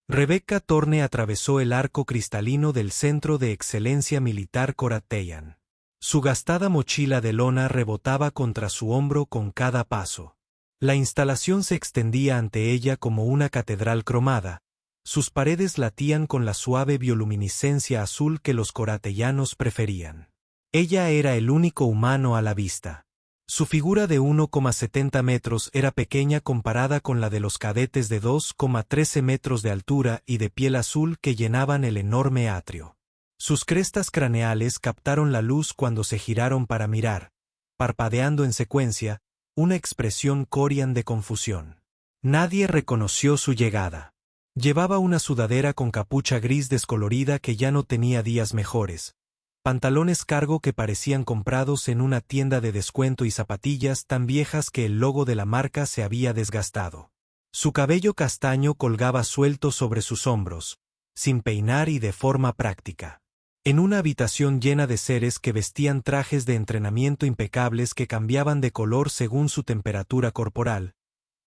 Rebecca Thorne atravesó el arco cristalino del Centro de Excelencia Militar Koratheyan. Su gastada mochila de lona rebotaba contra su hombro con cada paso. La instalación se extendía ante ella como una catedral cromada. Sus paredes latían con la suave bioluminiscencia azul que los koratheyanos preferían. Ella era el único humano a la vista. Su figura de 1,70 metros era pequeña comparada con la de los cadetes de 2,13 metros de altura y de piel azul que llenaban el enorme atrio. Sus crestas craneales captaron la luz cuando se giraron para mirar, parpadeando en secuencia, una expresión corian de confusión. Nadie reconoció su llegada. Llevaba una sudadera con capucha gris descolorida que ya no tenía días mejores, pantalones cargo que parecían comprados en una tienda de descuento y zapatillas tan viejas que el logo de la marca se había desgastado. Su cabello castaño colgaba suelto sobre sus hombros, sin peinar y de forma práctica. En una habitación llena de seres que vestían trajes de entrenamiento impecables que cambiaban de color según su temperatura corporal,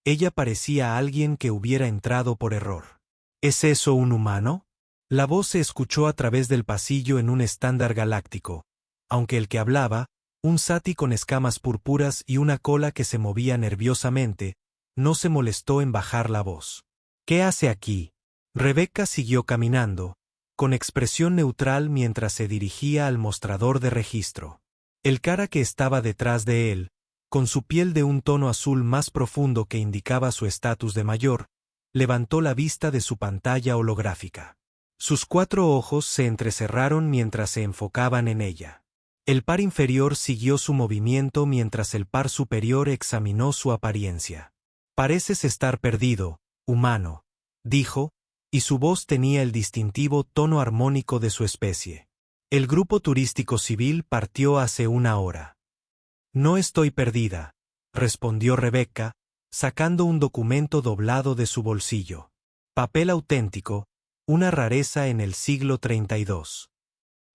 ella parecía alguien que hubiera entrado por error. ¿Es eso un humano? La voz se escuchó a través del pasillo en un estándar galáctico, aunque el que hablaba, un sati con escamas púrpuras y una cola que se movía nerviosamente, no se molestó en bajar la voz. ¿Qué hace aquí? Rebecca siguió caminando, con expresión neutral mientras se dirigía al mostrador de registro. El cara que estaba detrás de él, con su piel de un tono azul más profundo que indicaba su estatus de mayor, levantó la vista de su pantalla holográfica. Sus 4 ojos se entrecerraron mientras se enfocaban en ella. El par inferior siguió su movimiento mientras el par superior examinó su apariencia. Pareces estar perdido, humano, dijo, y su voz tenía el distintivo tono armónico de su especie. El grupo turístico civil partió hace 1 hora. No estoy perdida, respondió Rebecca, sacando un documento doblado de su bolsillo. Papel auténtico, una rareza en el siglo 32.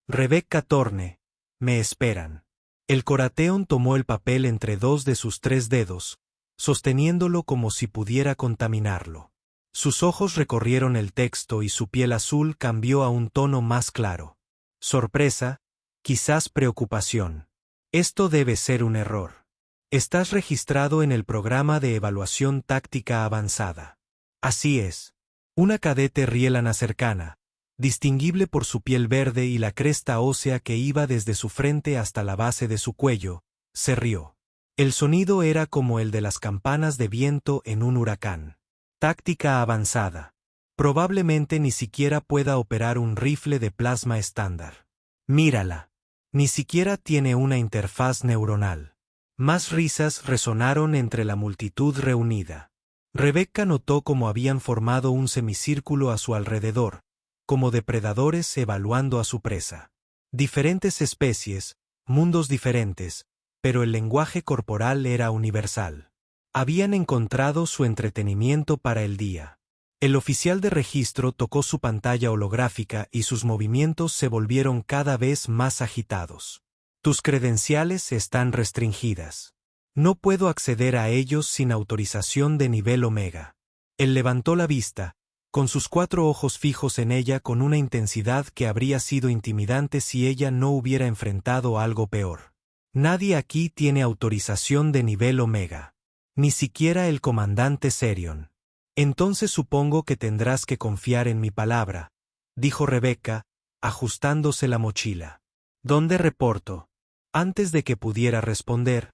Rebecca Thorne, me esperan. El Koratheon tomó el papel entre 2 de sus 3 dedos, sosteniéndolo como si pudiera contaminarlo. Sus ojos recorrieron el texto y su piel azul cambió a un tono más claro. Sorpresa, quizás preocupación. Esto debe ser un error. Estás registrado en el programa de evaluación táctica avanzada. Así es. Una cadete rielana cercana, distinguible por su piel verde y la cresta ósea que iba desde su frente hasta la base de su cuello, se rió. El sonido era como el de las campanas de viento en un huracán. Táctica avanzada. Probablemente ni siquiera pueda operar un rifle de plasma estándar. Mírala. Ni siquiera tiene una interfaz neuronal. Más risas resonaron entre la multitud reunida. Rebecca notó cómo habían formado un semicírculo a su alrededor, como depredadores evaluando a su presa. Diferentes especies, mundos diferentes, pero el lenguaje corporal era universal. Habían encontrado su entretenimiento para el día. El oficial de registro tocó su pantalla holográfica y sus movimientos se volvieron cada vez más agitados. Tus credenciales están restringidas. No puedo acceder a ellos sin autorización de nivel Omega. Él levantó la vista, con sus 4 ojos fijos en ella con una intensidad que habría sido intimidante si ella no hubiera enfrentado algo peor. Nadie aquí tiene autorización de nivel Omega. Ni siquiera el comandante Serion. Entonces supongo que tendrás que confiar en mi palabra, dijo Rebecca, ajustándose la mochila. ¿Dónde reporto? Antes de que pudiera responder,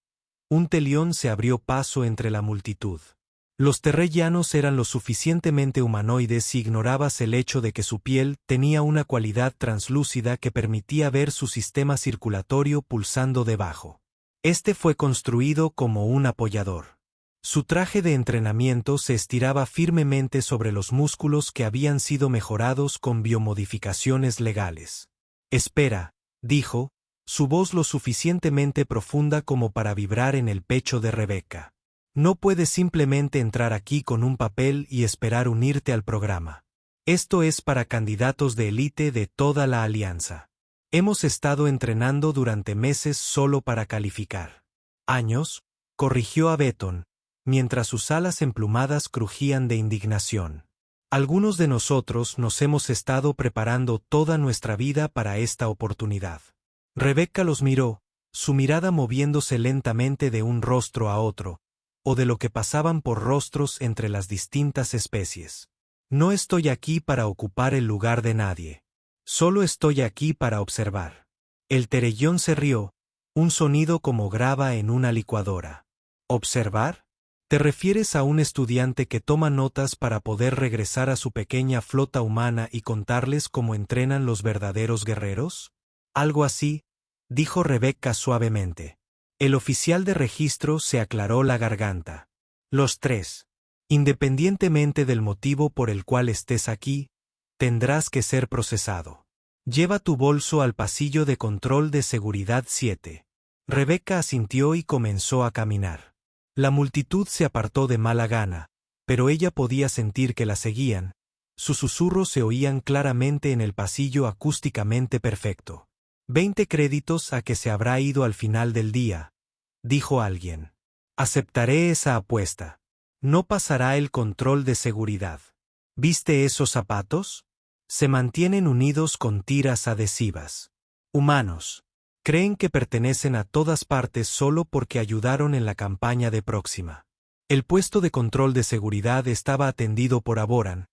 un telión se abrió paso entre la multitud. Los terrellanos eran lo suficientemente humanoides si ignorabas el hecho de que su piel tenía una cualidad translúcida que permitía ver su sistema circulatorio pulsando debajo. Este fue construido como un apoyador. Su traje de entrenamiento se estiraba firmemente sobre los músculos que habían sido mejorados con biomodificaciones legales. Espera, dijo, su voz lo suficientemente profunda como para vibrar en el pecho de Rebecca. No puedes simplemente entrar aquí con un papel y esperar unirte al programa. Esto es para candidatos de élite de toda la alianza. Hemos estado entrenando durante meses solo para calificar. ¿Años?, corrigió a Beton, mientras sus alas emplumadas crujían de indignación. Algunos de nosotros nos hemos estado preparando toda nuestra vida para esta oportunidad. Rebeca los miró, su mirada moviéndose lentamente de un rostro a otro, o de lo que pasaban por rostros entre las distintas especies. No estoy aquí para ocupar el lugar de nadie. Solo estoy aquí para observar. El Terellón se rió, un sonido como grava en una licuadora. ¿Observar? ¿Te refieres a un estudiante que toma notas para poder regresar a su pequeña flota humana y contarles cómo entrenan los verdaderos guerreros? Algo así, dijo Rebeca suavemente. El oficial de registro se aclaró la garganta. Los tres. Independientemente del motivo por el cual estés aquí, tendrás que ser procesado. Lleva tu bolso al pasillo de control de seguridad 7. Rebeca asintió y comenzó a caminar. La multitud se apartó de mala gana, pero ella podía sentir que la seguían. Sus susurros se oían claramente en el pasillo acústicamente perfecto. 20 créditos a que se habrá ido al final del día, dijo alguien. Aceptaré esa apuesta. No pasará el control de seguridad. ¿Viste esos zapatos? Se mantienen unidos con tiras adhesivas. Humanos. Creen que pertenecen a todas partes solo porque ayudaron en la campaña de Próxima. El puesto de control de seguridad estaba atendido por Aboran,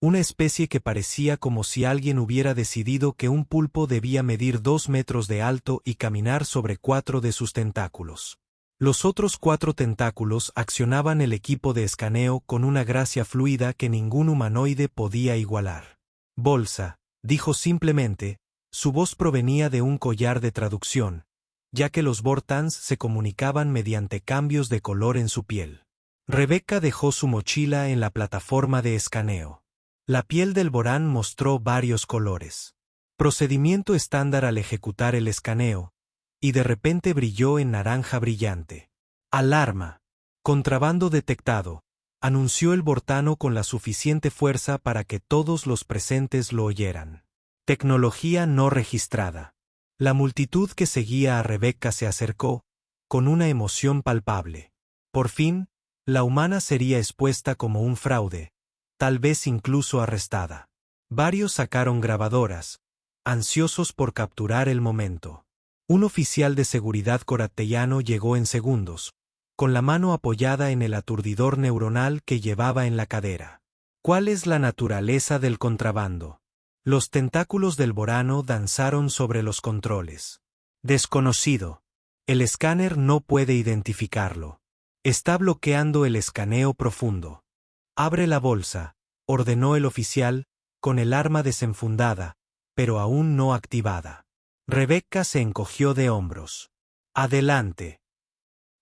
una especie que parecía como si alguien hubiera decidido que un pulpo debía medir 2 metros de alto y caminar sobre 4 de sus tentáculos. Los otros 4 tentáculos accionaban el equipo de escaneo con una gracia fluida que ningún humanoide podía igualar. Bolsa, dijo simplemente. Su voz provenía de un collar de traducción, ya que los Vortans se comunicaban mediante cambios de color en su piel. Rebeca dejó su mochila en la plataforma de escaneo. La piel del Vorán mostró varios colores. Procedimiento estándar al ejecutar el escaneo, y de repente brilló en naranja brillante. Alarma. Contrabando detectado, anunció el Vortano con la suficiente fuerza para que todos los presentes lo oyeran. Tecnología no registrada. La multitud que seguía a Rebeca se acercó, con una emoción palpable. Por fin, la humana sería expuesta como un fraude, tal vez incluso arrestada. Varios sacaron grabadoras, ansiosos por capturar el momento. Un oficial de seguridad coratellano llegó en segundos, con la mano apoyada en el aturdidor neuronal que llevaba en la cadera. ¿Cuál es la naturaleza del contrabando? Los tentáculos del Vorano danzaron sobre los controles. Desconocido. El escáner no puede identificarlo. Está bloqueando el escaneo profundo. Abre la bolsa, ordenó el oficial, con el arma desenfundada, pero aún no activada. Rebeca se encogió de hombros. Adelante.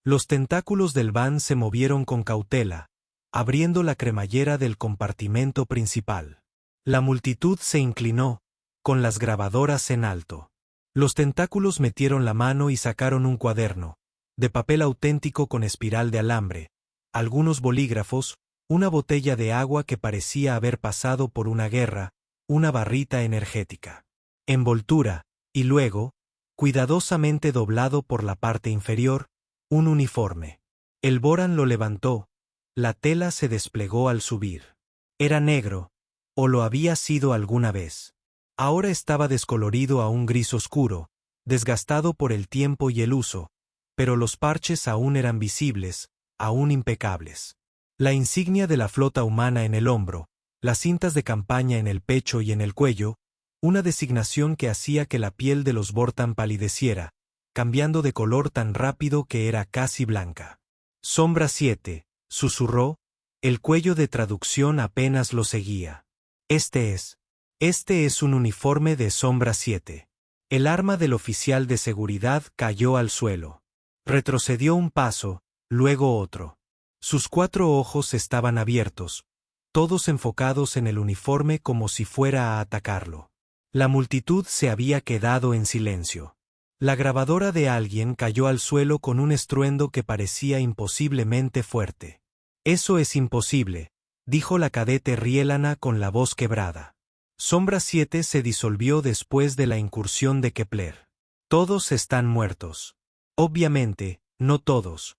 Los tentáculos del van se movieron con cautela, abriendo la cremallera del compartimento principal. La multitud se inclinó, con las grabadoras en alto. Los tentáculos metieron la mano y sacaron un cuaderno, de papel auténtico con espiral de alambre, algunos bolígrafos, una botella de agua que parecía haber pasado por una guerra, una barrita energética. Envoltura, y luego, cuidadosamente doblado por la parte inferior, un uniforme. El Voran lo levantó, la tela se desplegó al subir. Era negro, o lo había sido alguna vez. Ahora estaba descolorido a un gris oscuro, desgastado por el tiempo y el uso, pero los parches aún eran visibles, aún impecables. La insignia de la flota humana en el hombro, las cintas de campaña en el pecho y en el cuello, una designación que hacía que la piel de los Vortan palideciera, cambiando de color tan rápido que era casi blanca. Sombra 7, susurró, el cuello de traducción apenas lo seguía. Este es un uniforme de Sombra 7. El arma del oficial de seguridad cayó al suelo. Retrocedió un paso, luego otro. Sus 4 ojos estaban abiertos, todos enfocados en el uniforme como si fuera a atacarlo. La multitud se había quedado en silencio. La grabadora de alguien cayó al suelo con un estruendo que parecía imposiblemente fuerte. Eso es imposible, dijo la cadete Rielana con la voz quebrada. Sombra 7 se disolvió después de la incursión de Kepler. Todos están muertos. Obviamente, no todos.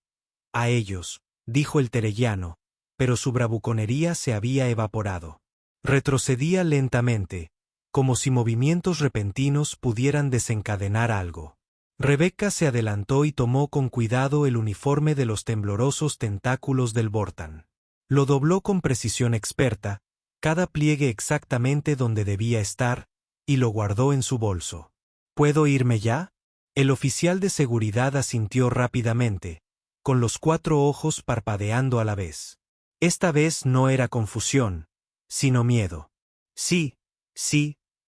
A ellos, dijo el terellano, pero su bravuconería se había evaporado. Retrocedía lentamente, como si movimientos repentinos pudieran desencadenar algo. Rebecca se adelantó y tomó con cuidado el uniforme de los temblorosos tentáculos del Vortan. Lo dobló con precisión experta, cada pliegue exactamente donde debía estar, y lo guardó en su bolso. ¿Puedo irme ya? El oficial de seguridad asintió rápidamente, con los 4 ojos parpadeando a la vez. Esta vez no era confusión, sino miedo. Sí,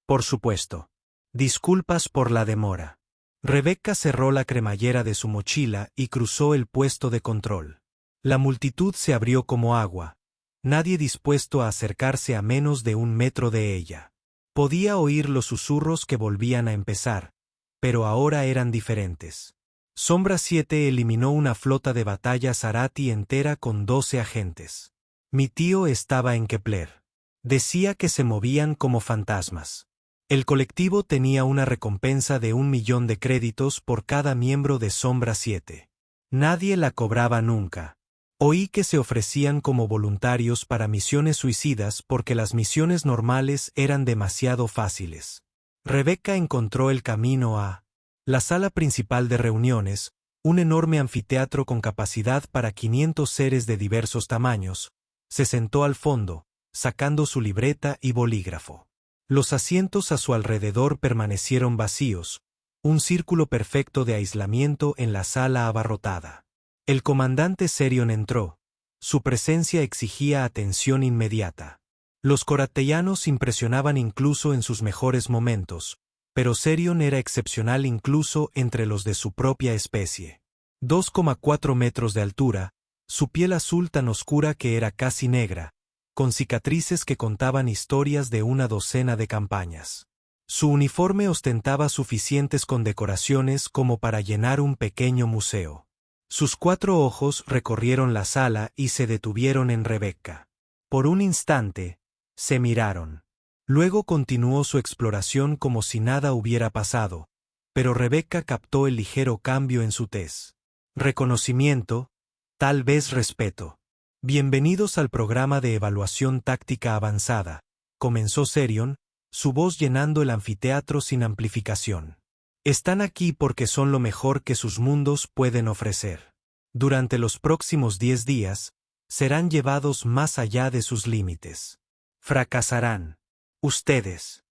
por supuesto. Disculpas por la demora. Rebecca cerró la cremallera de su mochila y cruzó el puesto de control. La multitud se abrió como agua, nadie dispuesto a acercarse a menos de 1 metro de ella. Podía oír los susurros que volvían a empezar, pero ahora eran diferentes. Sombra 7 eliminó una flota de batalla Zarati entera con 12 agentes. Mi tío estaba en Kepler. Decía que se movían como fantasmas. El colectivo tenía una recompensa de 1 millón de créditos por cada miembro de Sombra 7. Nadie la cobraba nunca. Oí que se ofrecían como voluntarios para misiones suicidas porque las misiones normales eran demasiado fáciles. Rebecca encontró el camino a la sala principal de reuniones, un enorme anfiteatro con capacidad para 500 seres de diversos tamaños. Se sentó al fondo, sacando su libreta y bolígrafo. Los asientos a su alrededor permanecieron vacíos, un círculo perfecto de aislamiento en la sala abarrotada. El comandante Serion entró. Su presencia exigía atención inmediata. Los coratellanos impresionaban incluso en sus mejores momentos, pero Serion era excepcional incluso entre los de su propia especie. 2,4 metros de altura, su piel azul tan oscura que era casi negra, con cicatrices que contaban historias de una docena de campañas. Su uniforme ostentaba suficientes condecoraciones como para llenar un pequeño museo. Sus 4 ojos recorrieron la sala y se detuvieron en Rebecca. Por un instante, se miraron. Luego continuó su exploración como si nada hubiera pasado, pero Rebecca captó el ligero cambio en su tez. Reconocimiento, tal vez respeto. Bienvenidos al programa de evaluación táctica avanzada, comenzó Serion, su voz llenando el anfiteatro sin amplificación. Están aquí porque son lo mejor que sus mundos pueden ofrecer. Durante los próximos 10 días, serán llevados más allá de sus límites. Fracasarán. Ustedes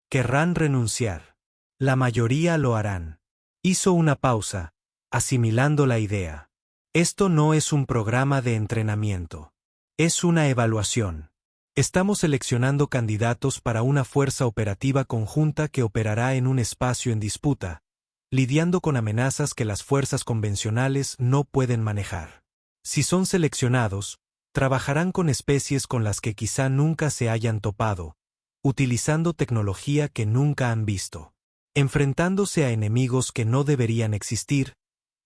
querrán renunciar. La mayoría lo harán. Hizo una pausa, asimilando la idea. Esto no es un programa de entrenamiento. Es una evaluación. Estamos seleccionando candidatos para una fuerza operativa conjunta que operará en un espacio en disputa, lidiando con amenazas que las fuerzas convencionales no pueden manejar. Si son seleccionados, trabajarán con especies con las que quizá nunca se hayan topado, utilizando tecnología que nunca han visto. Enfrentándose a enemigos que no deberían existir,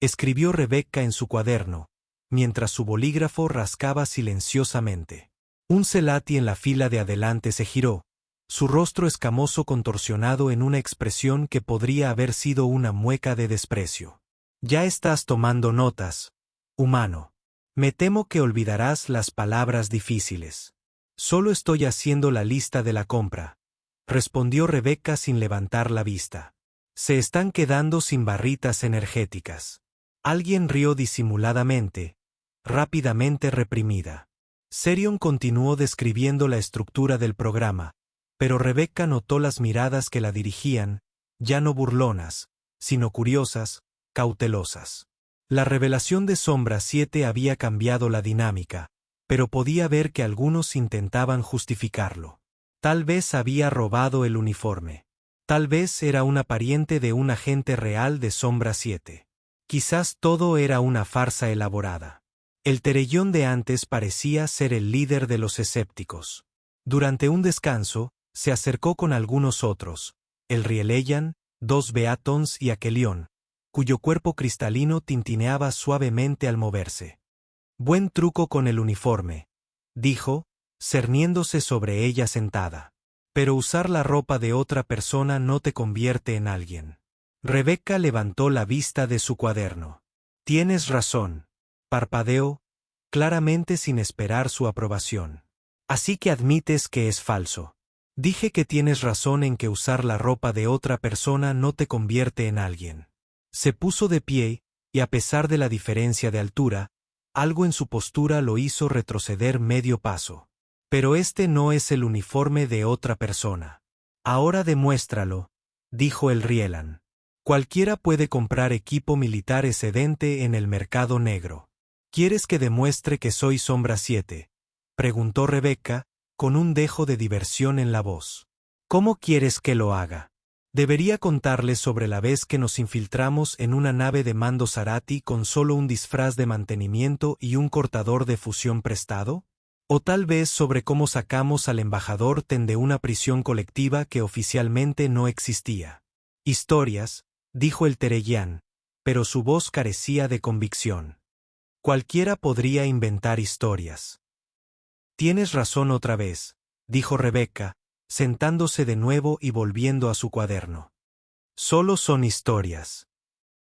escribió Rebecca en su cuaderno, mientras su bolígrafo rascaba silenciosamente. Un Zelati en la fila de adelante se giró, su rostro escamoso contorsionado en una expresión que podría haber sido una mueca de desprecio. Ya estás tomando notas, humano. Me temo que olvidarás las palabras difíciles. Solo estoy haciendo la lista de la compra, respondió Rebecca sin levantar la vista. Se están quedando sin barritas energéticas. Alguien rió disimuladamente, rápidamente reprimida. Serion continuó describiendo la estructura del programa, pero Rebecca notó las miradas que la dirigían, ya no burlonas, sino curiosas, cautelosas. La revelación de Sombra 7 había cambiado la dinámica, pero podía ver que algunos intentaban justificarlo. Tal vez había robado el uniforme. Tal vez era una pariente de un agente real de Sombra 7. Quizás todo era una farsa elaborada. El Terellón de antes parecía ser el líder de los escépticos. Durante un descanso, se acercó con algunos otros, el Rieleyan, 2 Beatons y Aquelión, cuyo cuerpo cristalino tintineaba suavemente al moverse. Buen truco con el uniforme, dijo, cerniéndose sobre ella sentada. Pero usar la ropa de otra persona no te convierte en alguien. Rebecca levantó la vista de su cuaderno. Tienes razón. Parpadeó, claramente sin esperar su aprobación. Así que admites que es falso. Dije que tienes razón en que usar la ropa de otra persona no te convierte en alguien. Se puso de pie, y a pesar de la diferencia de altura, algo en su postura lo hizo retroceder medio paso. Pero este no es el uniforme de otra persona. Ahora demuéstralo, dijo el Rielan. Cualquiera puede comprar equipo militar excedente en el mercado negro. ¿Quieres que demuestre que soy Sombra 7? Preguntó Rebecca, con un dejo de diversión en la voz. ¿Cómo quieres que lo haga? ¿Debería contarles sobre la vez que nos infiltramos en una nave de Mando Zarati con solo un disfraz de mantenimiento y un cortador de fusión prestado? ¿O tal vez sobre cómo sacamos al embajador Ten de una prisión colectiva que oficialmente no existía? Historias, dijo el Tereyan, pero su voz carecía de convicción. Cualquiera podría inventar historias. Tienes razón otra vez, dijo Rebecca, sentándose de nuevo y volviendo a su cuaderno. Solo son historias.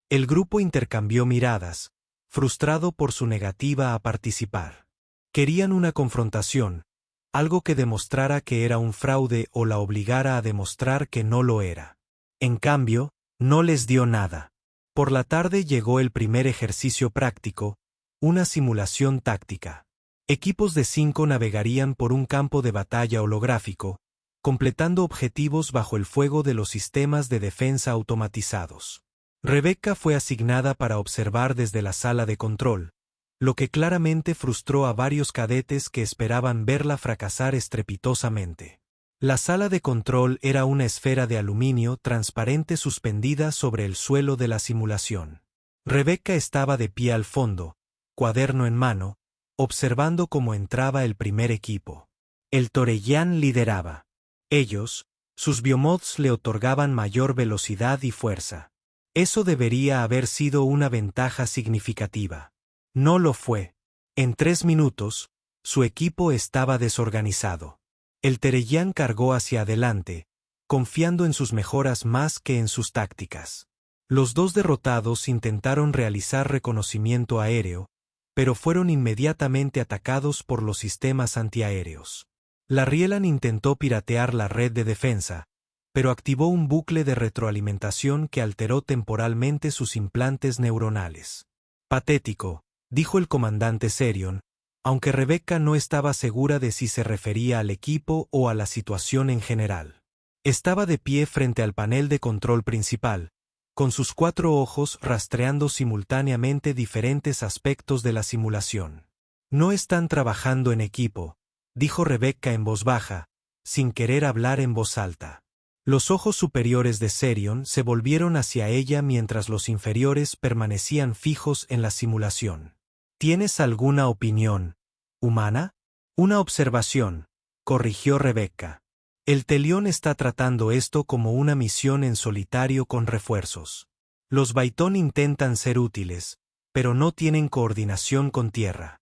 El grupo intercambió miradas, frustrado por su negativa a participar. Querían una confrontación, algo que demostrara que era un fraude o la obligara a demostrar que no lo era. En cambio, no les dio nada. Por la tarde llegó el primer ejercicio práctico, una simulación táctica. Equipos de 5 navegarían por un campo de batalla holográfico, completando objetivos bajo el fuego de los sistemas de defensa automatizados. Rebecca fue asignada para observar desde la sala de control, lo que claramente frustró a varios cadetes que esperaban verla fracasar estrepitosamente. La sala de control era una esfera de aluminio transparente suspendida sobre el suelo de la simulación. Rebecca estaba de pie al fondo, cuaderno en mano, observando cómo entraba el primer equipo. El Toreyan lideraba. Ellos, sus biomods le otorgaban mayor velocidad y fuerza. Eso debería haber sido una ventaja significativa. No lo fue. En 3 minutos, su equipo estaba desorganizado. El Tereyan cargó hacia adelante, confiando en sus mejoras más que en sus tácticas. Los dos derrotados intentaron realizar reconocimiento aéreo, pero fueron inmediatamente atacados por los sistemas antiaéreos. La Rielan intentó piratear la red de defensa, pero activó un bucle de retroalimentación que alteró temporalmente sus implantes neuronales. Patético, dijo el comandante Serion, aunque Rebecca no estaba segura de si se refería al equipo o a la situación en general. Estaba de pie frente al panel de control principal, con sus 4 ojos rastreando simultáneamente diferentes aspectos de la simulación. No están trabajando en equipo, dijo Rebecca en voz baja, sin querer hablar en voz alta. Los ojos superiores de Serion se volvieron hacia ella mientras los inferiores permanecían fijos en la simulación. ¿Tienes alguna opinión, humana? Una observación, corrigió Rebecca. El Telión está tratando esto como una misión en solitario con refuerzos. Los Baitón intentan ser útiles, pero no tienen coordinación con tierra.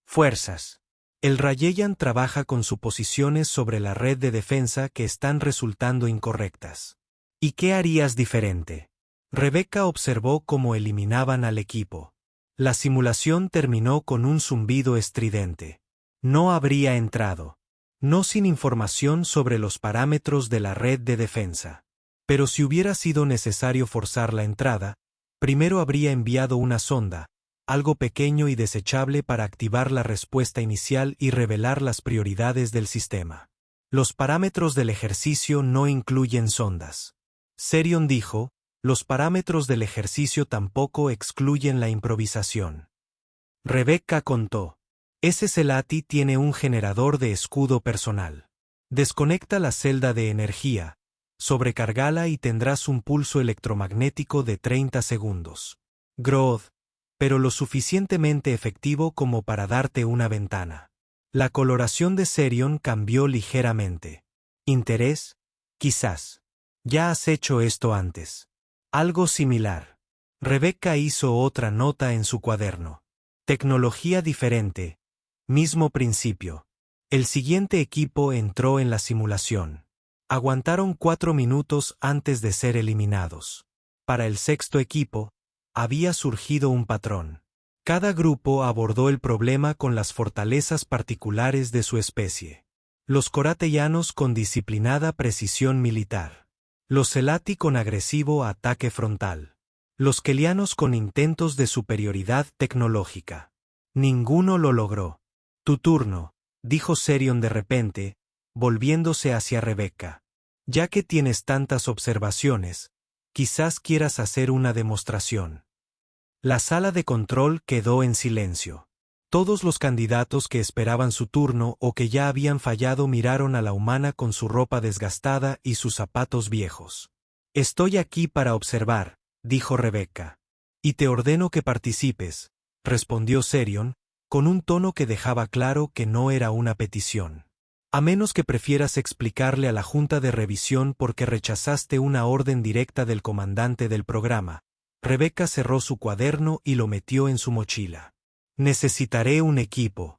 Fuerzas. El Rayeyan trabaja con suposiciones sobre la red de defensa que están resultando incorrectas. ¿Y qué harías diferente? Rebecca observó cómo eliminaban al equipo. La simulación terminó con un zumbido estridente. No habría entrado. No sin información sobre los parámetros de la red de defensa. Pero si hubiera sido necesario forzar la entrada, primero habría enviado una sonda, algo pequeño y desechable para activar la respuesta inicial y revelar las prioridades del sistema. Los parámetros del ejercicio no incluyen sondas. Serion dijo, los parámetros del ejercicio tampoco excluyen la improvisación. Rebecca contó. Ese Zelati tiene un generador de escudo personal. Desconecta la celda de energía, sobrecargala y tendrás un pulso electromagnético de 30 segundos. Groth, pero lo suficientemente efectivo como para darte una ventana. La coloración de Serion cambió ligeramente. ¿Interés? Quizás. Ya has hecho esto antes. Algo similar. Rebecca hizo otra nota en su cuaderno. Tecnología diferente. Mismo principio. El siguiente equipo entró en la simulación. Aguantaron 4 minutos antes de ser eliminados. Para el sexto equipo, había surgido un patrón. Cada grupo abordó el problema con las fortalezas particulares de su especie. Los coratellanos con disciplinada precisión militar. Los Selati con agresivo ataque frontal. Los Kelianos con intentos de superioridad tecnológica. Ninguno lo logró. Tu turno, dijo Serion de repente, volviéndose hacia Rebecca. Ya que tienes tantas observaciones, quizás quieras hacer una demostración. La sala de control quedó en silencio. Todos los candidatos que esperaban su turno o que ya habían fallado miraron a la humana con su ropa desgastada y sus zapatos viejos. Estoy aquí para observar, dijo Rebecca. Y te ordeno que participes, respondió Serion, con un tono que dejaba claro que no era una petición. A menos que prefieras explicarle a la Junta de Revisión por qué rechazaste una orden directa del comandante del programa. Rebecca cerró su cuaderno y lo metió en su mochila. Necesitaré un equipo.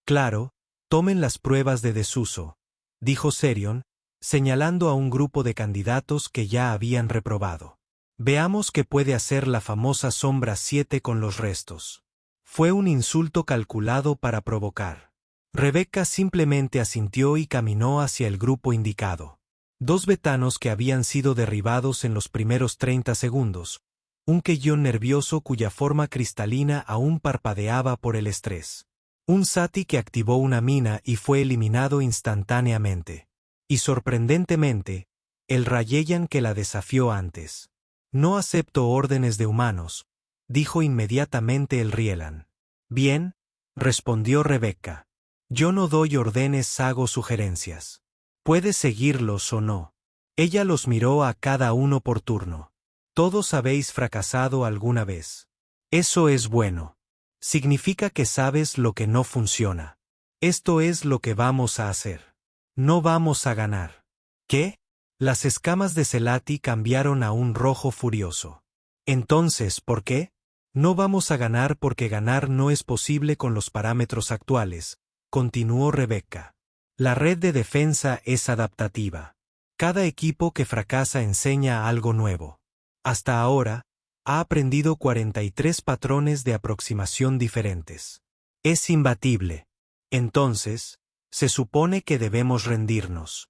Claro, tomen las pruebas de desuso, dijo Serion, señalando a un grupo de candidatos que ya habían reprobado. Veamos qué puede hacer la famosa Sombra 7 con los restos. Fue un insulto calculado para provocar. Rebecca simplemente asintió y caminó hacia el grupo indicado. Dos betanos que habían sido derribados en los primeros 30 segundos. Un Keyon nervioso cuya forma cristalina aún parpadeaba por el estrés. Un Sati que activó una mina y fue eliminado instantáneamente. Y sorprendentemente, el Rayeyan que la desafió antes. No acepto órdenes de humanos, dijo inmediatamente el Rielan. Bien, respondió Rebecca. Yo no doy órdenes, hago sugerencias. Puedes seguirlos o no. Ella los miró a cada uno por turno. Todos habéis fracasado alguna vez. Eso es bueno. Significa que sabes lo que no funciona. Esto es lo que vamos a hacer. No vamos a ganar. ¿Qué? Las escamas de Selati cambiaron a un rojo furioso. Entonces, ¿por qué? No vamos a ganar porque ganar no es posible con los parámetros actuales, continuó Rebecca. La red de defensa es adaptativa. Cada equipo que fracasa enseña algo nuevo. Hasta ahora, ha aprendido 43 patrones de aproximación diferentes. Es imbatible. Entonces, se supone que debemos rendirnos.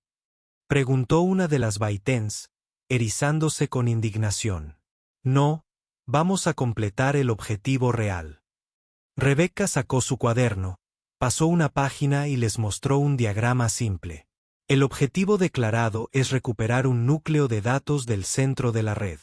Preguntó una de las Baitens, erizándose con indignación. No, vamos a completar el objetivo real. Rebecca sacó su cuaderno, pasó una página y les mostró un diagrama simple. El objetivo declarado es recuperar un núcleo de datos del centro de la red.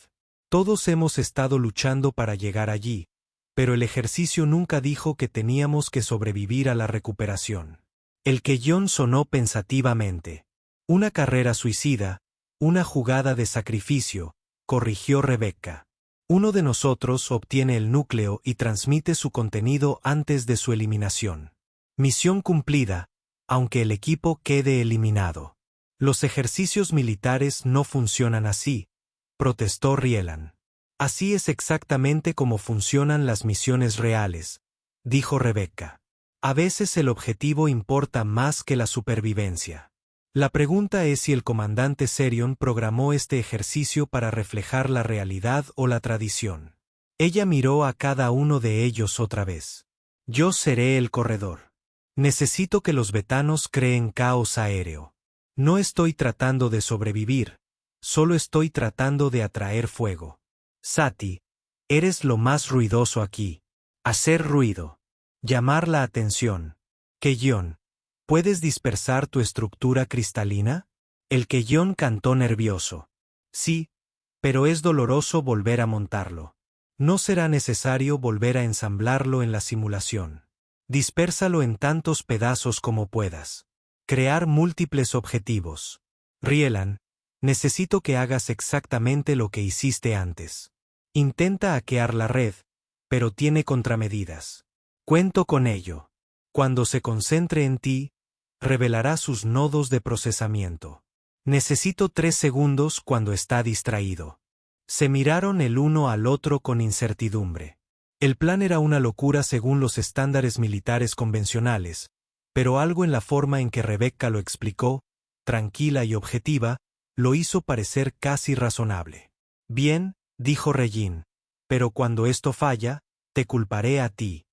Todos hemos estado luchando para llegar allí, pero el ejercicio nunca dijo que teníamos que sobrevivir a la recuperación. El Keyon sonó pensativamente. Una carrera suicida, una jugada de sacrificio, corrigió Rebecca. Uno de nosotros obtiene el núcleo y transmite su contenido antes de su eliminación. Misión cumplida, aunque el equipo quede eliminado. Los ejercicios militares no funcionan así, protestó Rielan. Así es exactamente como funcionan las misiones reales, dijo Rebecca. A veces el objetivo importa más que la supervivencia. La pregunta es si el comandante Serion programó este ejercicio para reflejar la realidad o la tradición. Ella miró a cada uno de ellos otra vez. Yo seré el corredor. Necesito que los betanos creen caos aéreo. No estoy tratando de sobrevivir, solo estoy tratando de atraer fuego. Sati, eres lo más ruidoso aquí. Hacer ruido. Llamar la atención. Keyon, ¿puedes dispersar tu estructura cristalina? El Keyon cantó nervioso. Sí, pero es doloroso volver a montarlo. No será necesario volver a ensamblarlo en la simulación. Dispérsalo en tantos pedazos como puedas. Crear múltiples objetivos. Rielan, necesito que hagas exactamente lo que hiciste antes. Intenta hackear la red, pero tiene contramedidas. Cuento con ello. Cuando se concentre en ti, revelará sus nodos de procesamiento. Necesito 3 segundos cuando está distraído. Se miraron el uno al otro con incertidumbre. El plan era una locura según los estándares militares convencionales, pero algo en la forma en que Rebecca lo explicó, tranquila y objetiva, lo hizo parecer casi razonable. Bien, dijo Regin, pero cuando esto falla, te culparé a ti.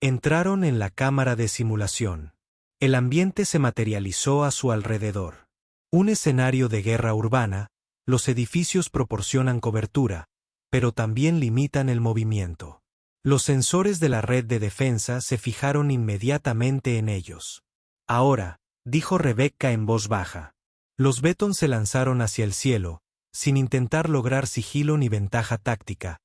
Entraron en la cámara de simulación. El ambiente se materializó a su alrededor. Un escenario de guerra urbana, los edificios proporcionan cobertura, pero también limitan el movimiento. Los sensores de la red de defensa se fijaron inmediatamente en ellos. Ahora, dijo Rebecca en voz baja. Los Betton se lanzaron hacia el cielo, sin intentar lograr sigilo ni ventaja táctica,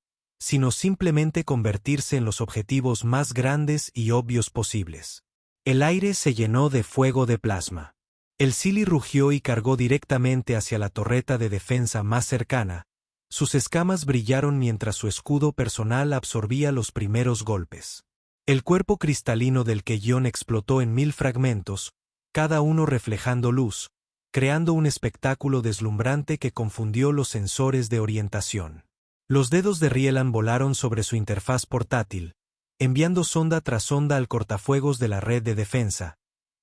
sino simplemente convertirse en los objetivos más grandes y obvios posibles. El aire se llenó de fuego de plasma. El Silly rugió y cargó directamente hacia la torreta de defensa más cercana. Sus escamas brillaron mientras su escudo personal absorbía los primeros golpes. El cuerpo cristalino del Keyon explotó en 1000 fragmentos, cada uno reflejando luz, creando un espectáculo deslumbrante que confundió los sensores de orientación. Los dedos de Rielan volaron sobre su interfaz portátil, enviando sonda tras sonda al cortafuegos de la red de defensa,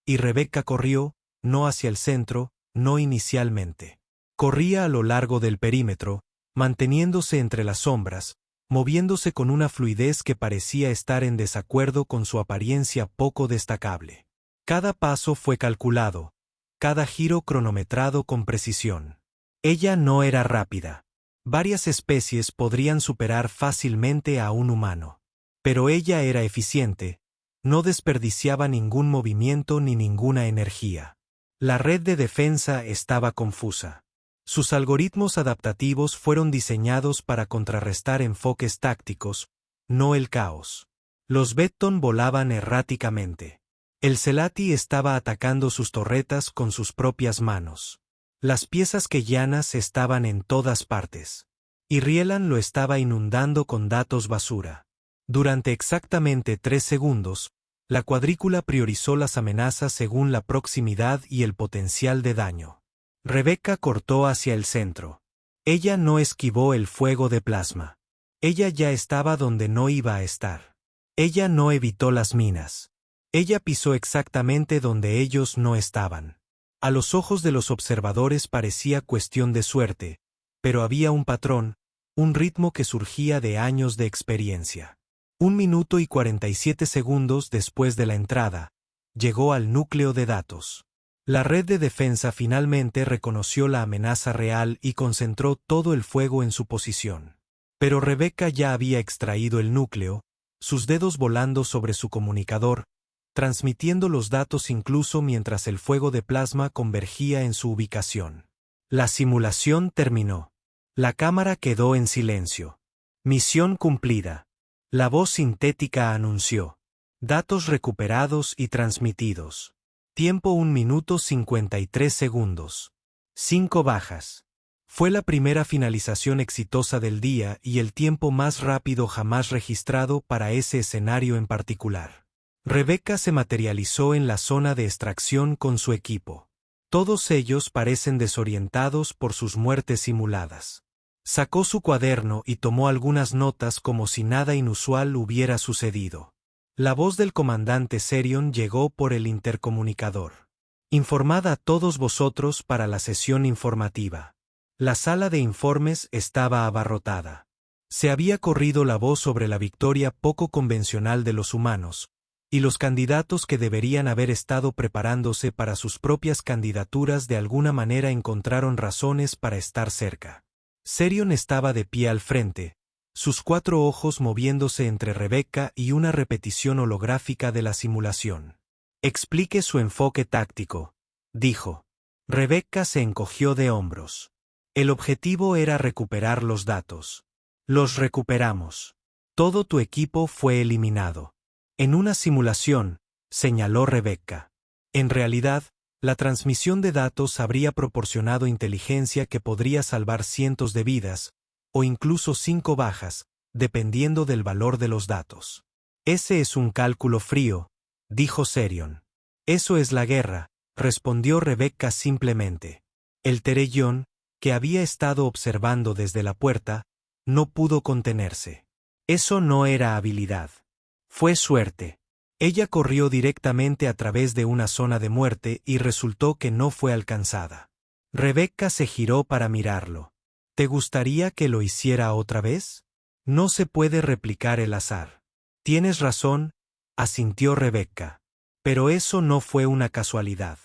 y Rebecca corrió, no hacia el centro, no inicialmente. Corría a lo largo del perímetro, manteniéndose entre las sombras, moviéndose con una fluidez que parecía estar en desacuerdo con su apariencia poco destacable. Cada paso fue calculado, cada giro cronometrado con precisión. Ella no era rápida. Varias especies podrían superar fácilmente a un humano. Pero ella era eficiente, no desperdiciaba ningún movimiento ni ninguna energía. La red de defensa estaba confusa. Sus algoritmos adaptativos fueron diseñados para contrarrestar enfoques tácticos, no el caos. Los Betton volaban erráticamente. El Celati estaba atacando sus torretas con sus propias manos. Las piezas keyanas estaban en todas partes. Y Rielan lo estaba inundando con datos basura. Durante exactamente 3 segundos, la cuadrícula priorizó las amenazas según la proximidad y el potencial de daño. Rebecca cortó hacia el centro. Ella no esquivó el fuego de plasma. Ella ya estaba donde no iba a estar. Ella no evitó las minas. Ella pisó exactamente donde ellos no estaban. A los ojos de los observadores parecía cuestión de suerte, pero había un patrón, un ritmo que surgía de años de experiencia. 1 minuto y 47 segundos después de la entrada, llegó al núcleo de datos. La red de defensa finalmente reconoció la amenaza real y concentró todo el fuego en su posición. Pero Rebecca ya había extraído el núcleo, sus dedos volando sobre su comunicador, transmitiendo los datos incluso mientras el fuego de plasma convergía en su ubicación. La simulación terminó. La cámara quedó en silencio. Misión cumplida. La voz sintética anunció. Datos recuperados y transmitidos. Tiempo 1 minuto 53 segundos. 5 bajas. Fue la primera finalización exitosa del día y el tiempo más rápido jamás registrado para ese escenario en particular. Rebecca se materializó en la zona de extracción con su equipo. Todos ellos parecen desorientados por sus muertes simuladas. Sacó su cuaderno y tomó algunas notas como si nada inusual hubiera sucedido. La voz del comandante Serion llegó por el intercomunicador. Informad a todos vosotros para la sesión informativa. La sala de informes estaba abarrotada. Se había corrido la voz sobre la victoria poco convencional de los humanos, y los candidatos que deberían haber estado preparándose para sus propias candidaturas de alguna manera encontraron razones para estar cerca. Serion estaba de pie al frente, sus 4 ojos moviéndose entre Rebecca y una repetición holográfica de la simulación. Explique su enfoque táctico, dijo. Rebecca se encogió de hombros. El objetivo era recuperar los datos. Los recuperamos. Todo tu equipo fue eliminado. En una simulación, señaló Rebecca. En realidad, la transmisión de datos habría proporcionado inteligencia que podría salvar cientos de vidas, o incluso 5 bajas, dependiendo del valor de los datos. Ese es un cálculo frío, dijo Serion. Eso es la guerra, respondió Rebecca simplemente. El Terellón, que había estado observando desde la puerta, no pudo contenerse. Eso no era habilidad. Fue suerte. Ella corrió directamente a través de una zona de muerte y resultó que no fue alcanzada. Rebecca se giró para mirarlo. ¿Te gustaría que lo hiciera otra vez? No se puede replicar el azar. Tienes razón, asintió Rebecca. Pero eso no fue una casualidad.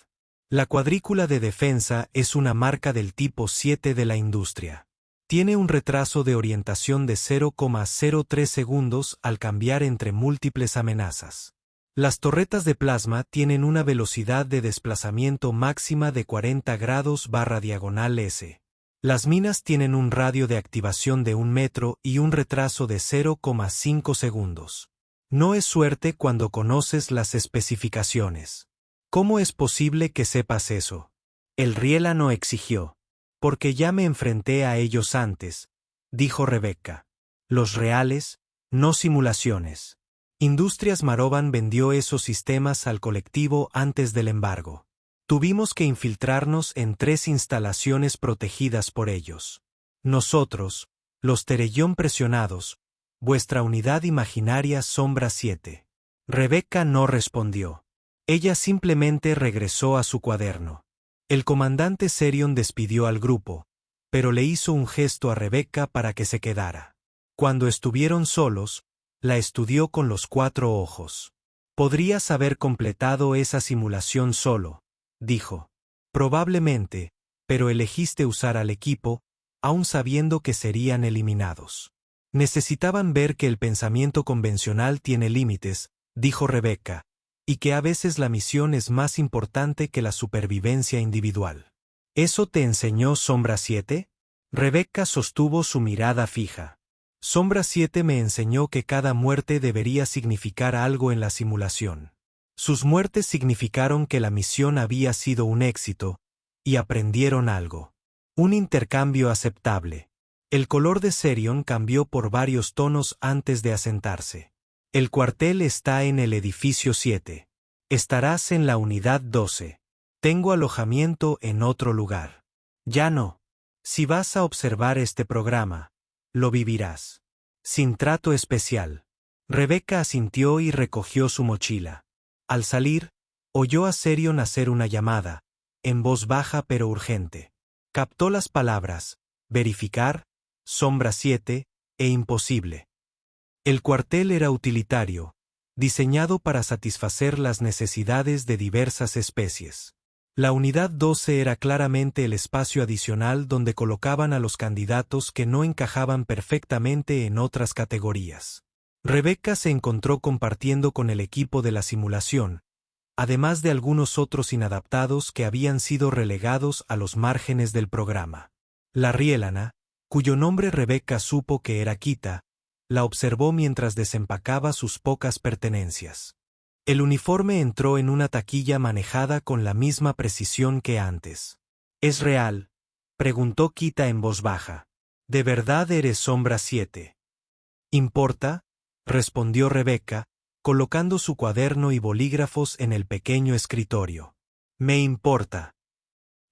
La cuadrícula de defensa es una marca del tipo 7 de la industria. Tiene un retraso de orientación de 0,03 segundos al cambiar entre múltiples amenazas. Las torretas de plasma tienen una velocidad de desplazamiento máxima de 40 grados/s. Las minas tienen un radio de activación de 1 metro y un retraso de 0,5 segundos. No es suerte cuando conoces las especificaciones. ¿Cómo es posible que sepas eso? El riélano exigió. Porque ya me enfrenté a ellos antes, dijo Rebecca. Los reales, no simulaciones. Industrias Marovan vendió esos sistemas al colectivo antes del embargo. Tuvimos que infiltrarnos en 3 instalaciones protegidas por ellos. Nosotros, los Terellón presionados, vuestra unidad imaginaria Sombra 7. Rebecca no respondió. Ella simplemente regresó a su cuaderno. El comandante Serion despidió al grupo, pero le hizo un gesto a Rebecca para que se quedara. Cuando estuvieron solos, la estudió con los 4 ojos. Podrías haber completado esa simulación solo, dijo. Probablemente, pero elegiste usar al equipo, aun sabiendo que serían eliminados. Necesitaban ver que el pensamiento convencional tiene límites, dijo Rebecca, y que a veces la misión es más importante que la supervivencia individual. ¿Eso te enseñó Sombra 7? Rebecca sostuvo su mirada fija. Sombra 7 me enseñó que cada muerte debería significar algo en la simulación. Sus muertes significaron que la misión había sido un éxito, y aprendieron algo. Un intercambio aceptable. El color de Serion cambió por varios tonos antes de asentarse. El cuartel está en el edificio 7. Estarás en la unidad 12. Tengo alojamiento en otro lugar. Ya no. Si vas a observar este programa, lo vivirás. Sin trato especial. Rebecca asintió y recogió su mochila. Al salir, oyó a Serion hacer una llamada, en voz baja pero urgente. Captó las palabras, verificar, Sombra 7, e imposible. El cuartel era utilitario, diseñado para satisfacer las necesidades de diversas especies. La unidad 12 era claramente el espacio adicional donde colocaban a los candidatos que no encajaban perfectamente en otras categorías. Rebecca se encontró compartiendo con el equipo de la simulación, además de algunos otros inadaptados que habían sido relegados a los márgenes del programa. La riélana, cuyo nombre Rebecca supo que era Kita, la observó mientras desempacaba sus pocas pertenencias. El uniforme entró en una taquilla manejada con la misma precisión que antes. ¿Es real?, preguntó Kita en voz baja. ¿De verdad eres Sombra 7? ¿Importa?, respondió Rebecca, colocando su cuaderno y bolígrafos en el pequeño escritorio. Me importa.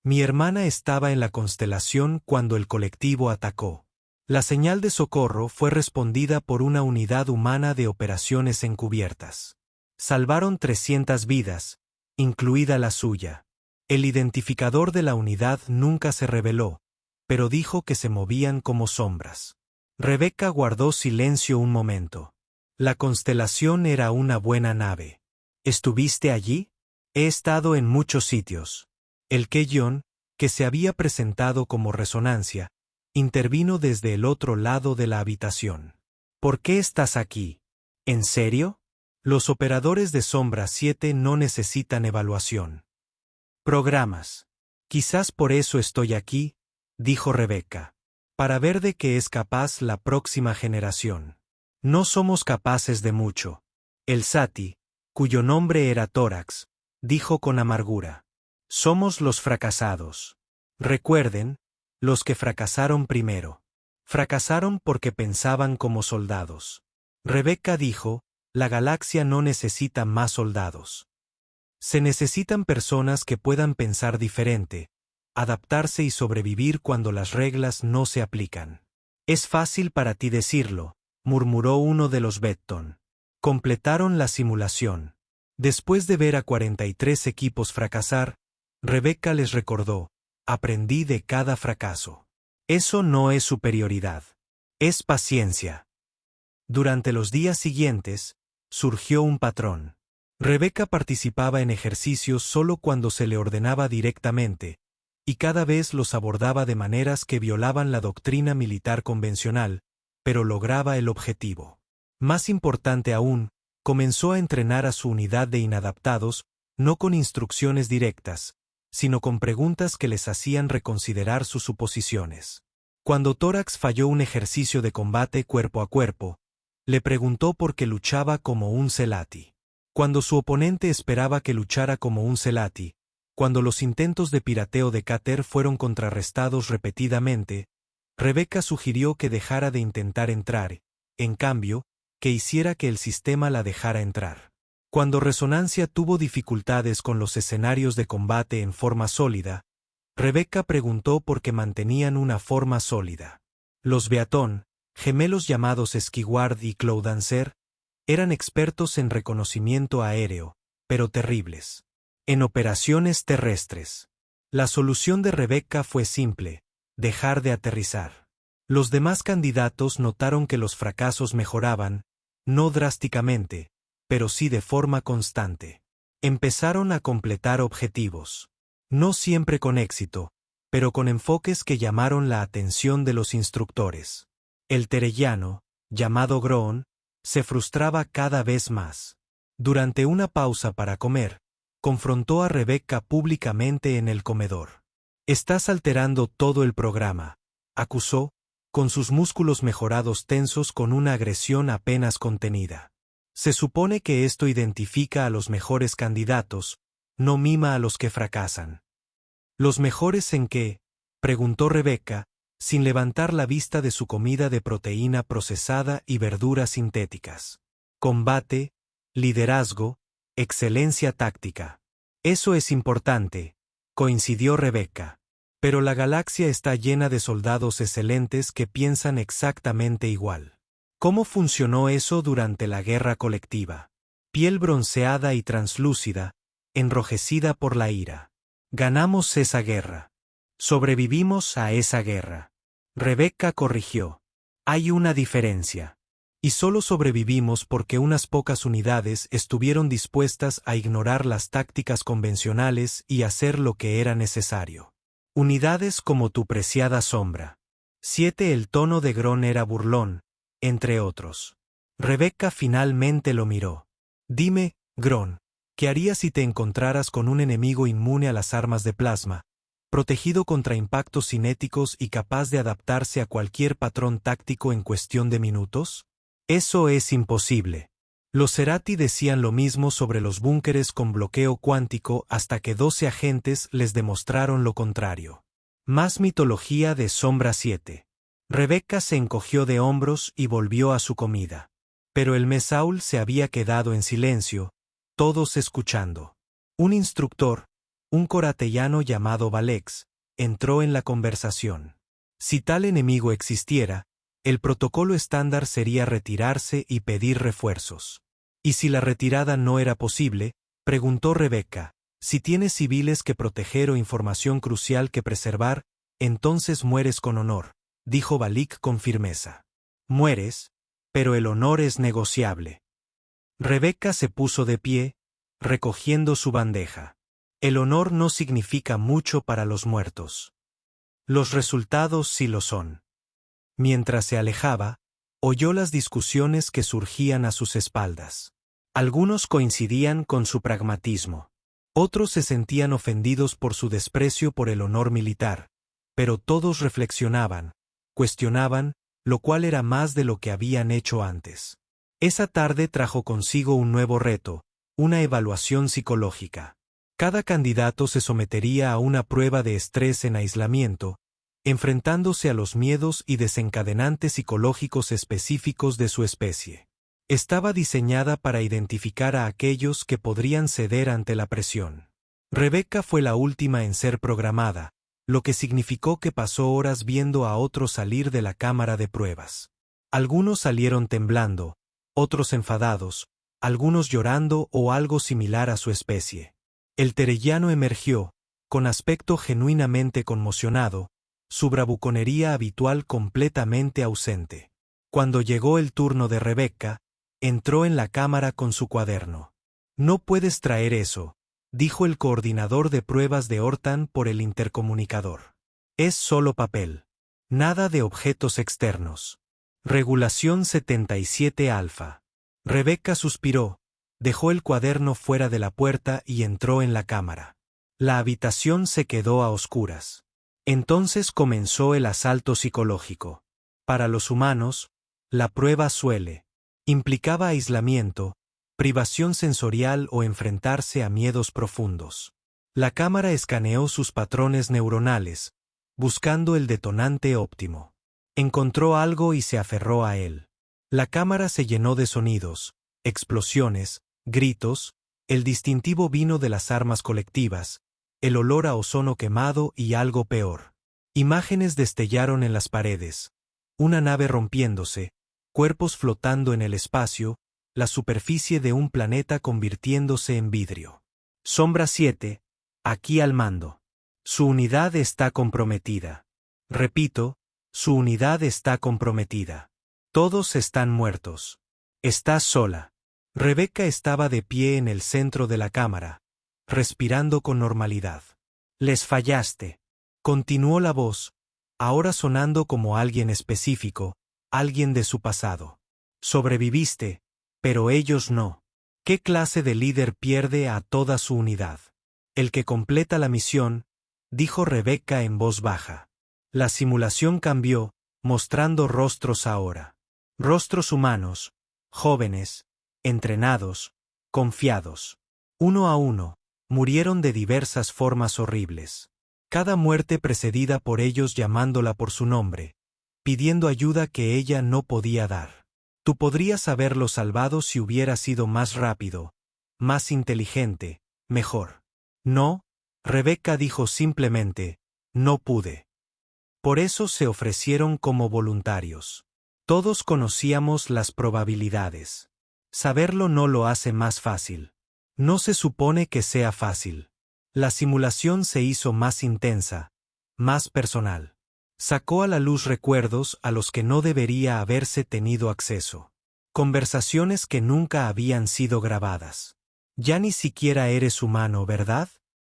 Mi hermana estaba en la constelación cuando el colectivo atacó. La señal de socorro fue respondida por una unidad humana de operaciones encubiertas. Salvaron 300 vidas, incluida la suya. El identificador de la unidad nunca se reveló, pero dijo que se movían como sombras. Rebecca guardó silencio un momento. La constelación era una buena nave. ¿Estuviste allí? He estado en muchos sitios. El Keyon, que se había presentado como resonancia, intervino desde el otro lado de la habitación. ¿Por qué estás aquí? ¿En serio? Los operadores de Sombra 7 no necesitan evaluación. Programas. Quizás por eso estoy aquí, dijo Rebecca. Para ver de qué es capaz la próxima generación. No somos capaces de mucho. El Sati, cuyo nombre era Tórax, dijo con amargura. Somos los fracasados. Recuerden, los que fracasaron primero. Fracasaron porque pensaban como soldados. Rebecca dijo, la galaxia no necesita más soldados. Se necesitan personas que puedan pensar diferente, adaptarse y sobrevivir cuando las reglas no se aplican. Es fácil para ti decirlo, murmuró uno de los Betton. Completaron la simulación. Después de ver a 43 equipos fracasar, Rebecca les recordó, aprendí de cada fracaso. Eso no es superioridad. Es paciencia. Durante los días siguientes, surgió un patrón. Rebeca participaba en ejercicios solo cuando se le ordenaba directamente, y cada vez los abordaba de maneras que violaban la doctrina militar convencional, pero lograba el objetivo. Más importante aún, comenzó a entrenar a su unidad de inadaptados, no con instrucciones directas, sino con preguntas que les hacían reconsiderar sus suposiciones. Cuando Tórax falló un ejercicio de combate cuerpo a cuerpo, le preguntó por qué luchaba como un Zelati. Cuando su oponente esperaba que luchara como un Zelati, cuando los intentos de pirateo de Cater fueron contrarrestados repetidamente, Rebeca sugirió que dejara de intentar entrar, en cambio, que hiciera que el sistema la dejara entrar. Cuando Resonancia tuvo dificultades con los escenarios de combate en forma sólida, Rebeca preguntó por qué mantenían una forma sólida. Los Beatón, gemelos llamados Skyward y Cloudancer, eran expertos en reconocimiento aéreo, pero terribles. En operaciones terrestres. La solución de Rebeca fue simple: dejar de aterrizar. Los demás candidatos notaron que los fracasos mejoraban, no drásticamente, pero sí de forma constante. Empezaron a completar objetivos. No siempre con éxito, pero con enfoques que llamaron la atención de los instructores. El terellano, llamado Groon, se frustraba cada vez más. Durante una pausa para comer, confrontó a Rebeca públicamente en el comedor. «Estás alterando todo el programa», acusó, con sus músculos mejorados tensos con una agresión apenas contenida. Se supone que esto identifica a los mejores candidatos, no mima a los que fracasan. ¿Los mejores en qué?, preguntó Rebeca, sin levantar la vista de su comida de proteína procesada y verduras sintéticas. Combate, liderazgo, excelencia táctica. Eso es importante, coincidió Rebeca. Pero la galaxia está llena de soldados excelentes que piensan exactamente igual. ¿Cómo funcionó eso durante la guerra colectiva? Piel bronceada y translúcida, enrojecida por la ira. Ganamos esa guerra. Sobrevivimos a esa guerra. Rebeca corrigió. Hay una diferencia. Y solo sobrevivimos porque unas pocas unidades estuvieron dispuestas a ignorar las tácticas convencionales y hacer lo que era necesario. Unidades como tu preciada sombra. 7. El tono de Groon era burlón, entre otros. Rebeca finalmente lo miró. Dime, Groon, ¿qué harías si te encontraras con un enemigo inmune a las armas de plasma, protegido contra impactos cinéticos y capaz de adaptarse a cualquier patrón táctico en cuestión de minutos? Eso es imposible. Los Cerati decían lo mismo sobre los búnkeres con bloqueo cuántico hasta que 12 agentes les demostraron lo contrario. Más mitología de Sombra 7. Rebeca se encogió de hombros y volvió a su comida. Pero el Mesaul se había quedado en silencio, todos escuchando. Un instructor, un coratellano llamado Valex, entró en la conversación. Si tal enemigo existiera, el protocolo estándar sería retirarse y pedir refuerzos. ¿Y si la retirada no era posible?, preguntó Rebeca. Si tienes civiles que proteger o información crucial que preservar, entonces mueres con honor, dijo Valik con firmeza. Mueres, pero el honor es negociable. Rebeca se puso de pie, recogiendo su bandeja. El honor no significa mucho para los muertos. Los resultados sí lo son. Mientras se alejaba, oyó las discusiones que surgían a sus espaldas. Algunos coincidían con su pragmatismo. Otros se sentían ofendidos por su desprecio por el honor militar, pero todos reflexionaban, cuestionaban, lo cual era más de lo que habían hecho antes. Esa tarde trajo consigo un nuevo reto, una evaluación psicológica. Cada candidato se sometería a una prueba de estrés en aislamiento, enfrentándose a los miedos y desencadenantes psicológicos específicos de su especie. Estaba diseñada para identificar a aquellos que podrían ceder ante la presión. Rebeca fue la última en ser programada, lo que significó que pasó horas viendo a otros salir de la cámara de pruebas. Algunos salieron temblando, otros enfadados, algunos llorando o algo similar a su especie. El terellano emergió, con aspecto genuinamente conmocionado, su bravuconería habitual completamente ausente. Cuando llegó el turno de Rebecca, entró en la cámara con su cuaderno. No puedes traer eso, dijo el coordinador de pruebas de Hortan por el intercomunicador. Es solo papel. Nada de objetos externos. Regulación 77 alfa. Rebecca suspiró, dejó el cuaderno fuera de la puerta y entró en la cámara. La habitación se quedó a oscuras. Entonces comenzó el asalto psicológico. Para los humanos, la prueba implicaba aislamiento, privación sensorial o enfrentarse a miedos profundos. La cámara escaneó sus patrones neuronales, buscando el detonante óptimo. Encontró algo y se aferró a él. La cámara se llenó de sonidos, explosiones, gritos, el distintivo vino de las armas colectivas, el olor a ozono quemado y algo peor. Imágenes destellaron en las paredes. Una nave rompiéndose, cuerpos flotando en el espacio, la superficie de un planeta convirtiéndose en vidrio. Sombra 7, aquí al mando. Su unidad está comprometida. Repito, su unidad está comprometida. Todos están muertos. Estás sola. Rebecca estaba de pie en el centro de la cámara, respirando con normalidad. Les fallaste. Continuó la voz, ahora sonando como alguien específico, alguien de su pasado. Sobreviviste, pero ellos no. ¿Qué clase de líder pierde a toda su unidad? El que completa la misión, dijo Rebecca en voz baja. La simulación cambió, mostrando rostros ahora. Rostros humanos, jóvenes, entrenados, confiados. Uno a uno, murieron de diversas formas horribles. Cada muerte precedida por ellos llamándola por su nombre, pidiendo ayuda que ella no podía dar. Tú podrías haberlo salvado si hubiera sido más rápido, más inteligente, mejor. No, Rebecca dijo simplemente, no pude. Por eso se ofrecieron como voluntarios. Todos conocíamos las probabilidades. Saberlo no lo hace más fácil. No se supone que sea fácil. La simulación se hizo más intensa, más personal. Sacó a la luz recuerdos a los que no debería haberse tenido acceso. Conversaciones que nunca habían sido grabadas. Ya ni siquiera eres humano, ¿verdad?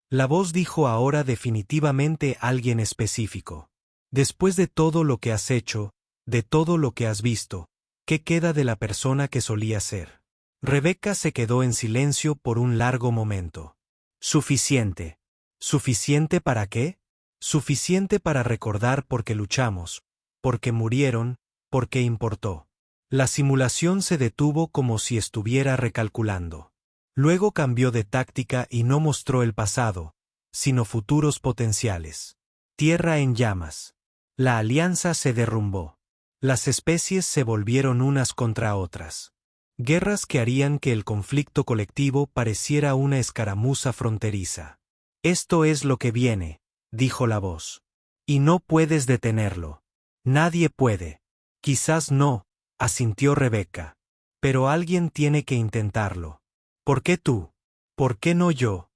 La voz dijo ahora definitivamente alguien específico. Después de todo lo que has hecho, de todo lo que has visto, ¿qué queda de la persona que solía ser? Rebecca se quedó en silencio por un largo momento. Suficiente. ¿Suficiente para qué? Suficiente para recordar por qué luchamos, por qué murieron, por qué importó. La simulación se detuvo como si estuviera recalculando. Luego cambió de táctica y no mostró el pasado, sino futuros potenciales. Tierra en llamas. La alianza se derrumbó. Las especies se volvieron unas contra otras. Guerras que harían que el conflicto colectivo pareciera una escaramuza fronteriza. Esto es lo que viene, dijo la voz. Y no puedes detenerlo. Nadie puede. Quizás no, asintió Rebecca. Pero alguien tiene que intentarlo. ¿Por qué tú? ¿Por qué no yo?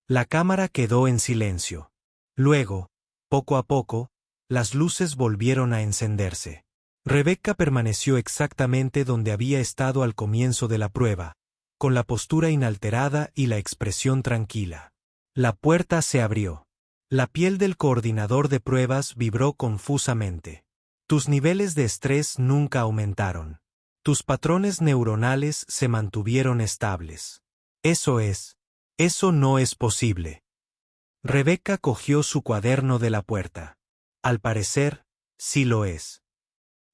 La cámara quedó en silencio. Luego, poco a poco, las luces volvieron a encenderse. Rebecca permaneció exactamente donde había estado al comienzo de la prueba, con la postura inalterada y la expresión tranquila. La puerta se abrió. La piel del coordinador de pruebas vibró confusamente. Tus niveles de estrés nunca aumentaron. Tus patrones neuronales se mantuvieron estables. Eso no es posible. Rebecca cogió su cuaderno de la puerta. Al parecer, sí lo es.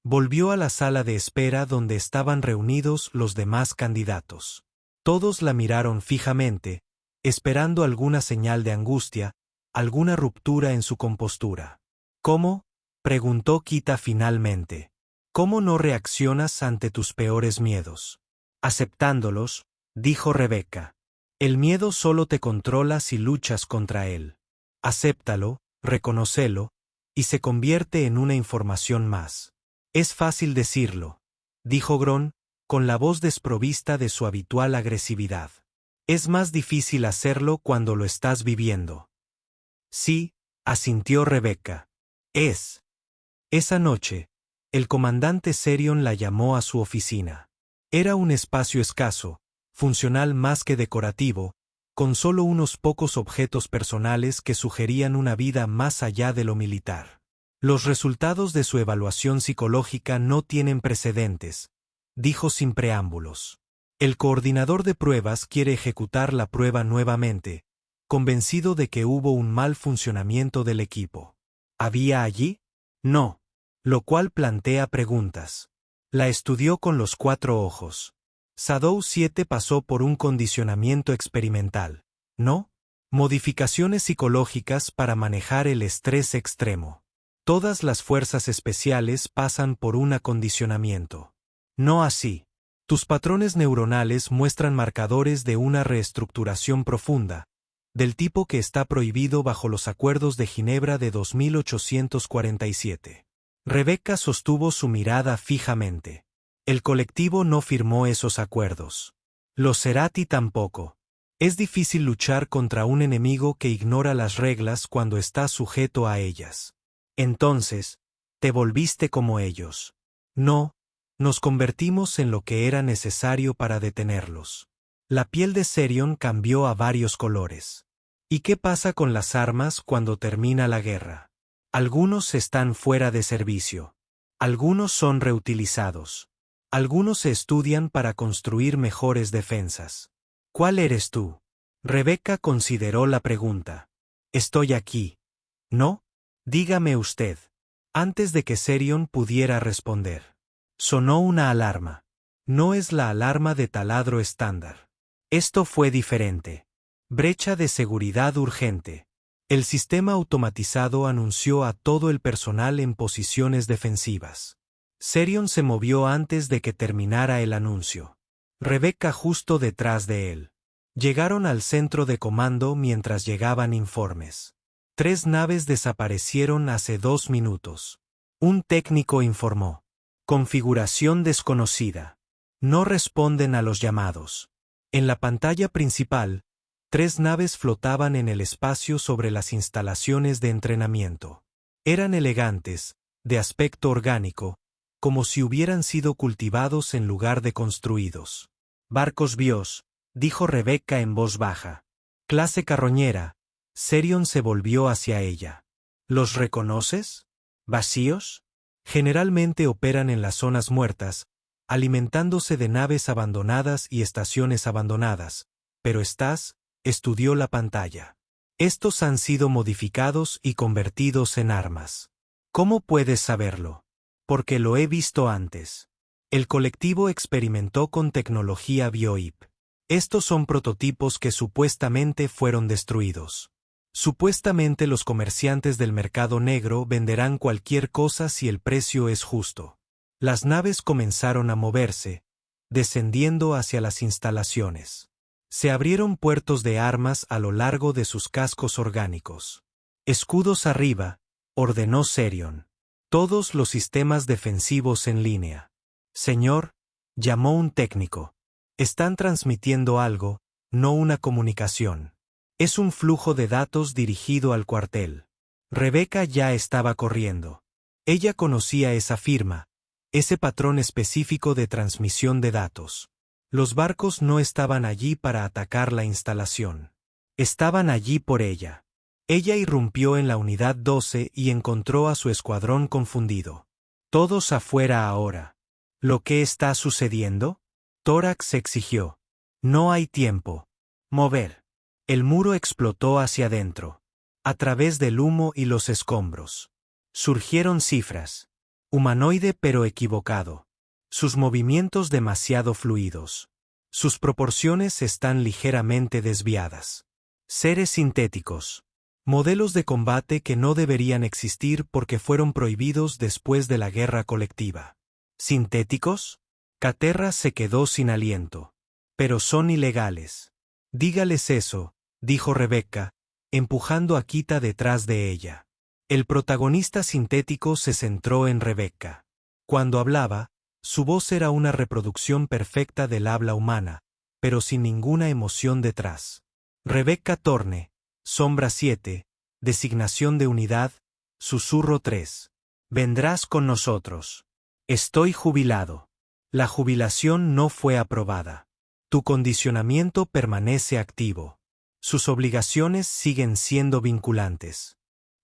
Volvió a la sala de espera donde estaban reunidos los demás candidatos. Todos la miraron fijamente, esperando alguna señal de angustia, alguna ruptura en su compostura. ¿Cómo? Preguntó Kita finalmente. ¿Cómo no reaccionas ante tus peores miedos? Aceptándolos, dijo Rebecca. El miedo solo te controla si luchas contra él. Acéptalo, reconócelo, y se convierte en una información más. Es fácil decirlo, dijo Gron, con la voz desprovista de su habitual agresividad. Es más difícil hacerlo cuando lo estás viviendo. Sí, asintió Rebecca. Esa noche, El comandante Serion la llamó a su oficina. Era un espacio escaso, funcional más que decorativo, con solo unos pocos objetos personales que sugerían una vida más allá de lo militar. Los resultados de su evaluación psicológica no tienen precedentes, dijo sin preámbulos. El coordinador de pruebas quiere ejecutar la prueba nuevamente, convencido de que hubo un mal funcionamiento del equipo. ¿Había allí? No. Lo cual plantea preguntas. La estudió con los 4 ojos. Shadow 7 pasó por un condicionamiento experimental, ¿no? Modificaciones psicológicas para manejar el estrés extremo. Todas las fuerzas especiales pasan por un acondicionamiento. No así. Tus patrones neuronales muestran marcadores de una reestructuración profunda, del tipo que está prohibido bajo los Acuerdos de Ginebra de 2847. Rebecca sostuvo su mirada fijamente. El colectivo no firmó esos acuerdos. Los Cerati tampoco. Es difícil luchar contra un enemigo que ignora las reglas cuando está sujeto a ellas. Entonces, te volviste como ellos. No, nos convertimos en lo que era necesario para detenerlos. La piel de Serion cambió a varios colores. ¿Y qué pasa con las armas cuando termina la guerra? Algunos están fuera de servicio. Algunos son reutilizados. Algunos se estudian para construir mejores defensas. ¿Cuál eres tú? Rebecca consideró la pregunta. Estoy aquí. ¿No? Dígame usted. Antes de que Serion pudiera responder. Sonó una alarma. No es la alarma de taladro estándar. Esto fue diferente. Brecha de seguridad urgente. El sistema automatizado anunció a todo el personal en posiciones defensivas. Serion se movió antes de que terminara el anuncio. Rebecca justo detrás de él. Llegaron al centro de comando mientras llegaban informes. 3 naves desaparecieron hace 2 minutos. Un técnico informó. Configuración desconocida. No responden a los llamados. En la pantalla principal, 3 naves flotaban en el espacio sobre las instalaciones de entrenamiento. Eran elegantes, de aspecto orgánico, como si hubieran sido cultivados en lugar de construidos. Barcos Bios, dijo Rebecca en voz baja. Clase carroñera. Serion se volvió hacia ella. ¿Los reconoces? ¿Vacíos? Generalmente operan en las zonas muertas, alimentándose de naves abandonadas y estaciones abandonadas, pero estudió la pantalla. Estos han sido modificados y convertidos en armas. ¿Cómo puedes saberlo? Porque lo he visto antes. El colectivo experimentó con tecnología BioIP. Estos son prototipos que supuestamente fueron destruidos. Supuestamente los comerciantes del mercado negro venderán cualquier cosa si el precio es justo. Las naves comenzaron a moverse, descendiendo hacia las instalaciones. Se abrieron puertos de armas a lo largo de sus cascos orgánicos. Escudos arriba, ordenó Serion. Todos los sistemas defensivos en línea. Señor, llamó un técnico. Están transmitiendo algo, no una comunicación. Es un flujo de datos dirigido al cuartel. Rebecca ya estaba corriendo. Ella conocía esa firma, ese patrón específico de transmisión de datos. Los barcos no estaban allí para atacar la instalación. Estaban allí por ella. Ella irrumpió en la unidad 12 y encontró a su escuadrón confundido. Todos afuera ahora. ¿Lo que está sucediendo? Tórax exigió. No hay tiempo. Mover. El muro explotó hacia adentro. A través del humo y los escombros. Surgieron cifras. Humanoide pero equivocado. Sus movimientos demasiado fluidos. Sus proporciones están ligeramente desviadas. Seres sintéticos. Modelos de combate que no deberían existir porque fueron prohibidos después de la guerra colectiva. ¿Sintéticos? Caterra se quedó sin aliento. Pero son ilegales. Dígales eso, dijo Rebecca, empujando a Kita detrás de ella. El protagonista sintético se centró en Rebecca. Cuando hablaba, su voz era una reproducción perfecta del habla humana, pero sin ninguna emoción detrás. Rebecca Torne, Sombra 7, designación de unidad, susurro 3. Vendrás con nosotros. Estoy jubilado. La jubilación no fue aprobada. Tu condicionamiento permanece activo. Sus obligaciones siguen siendo vinculantes.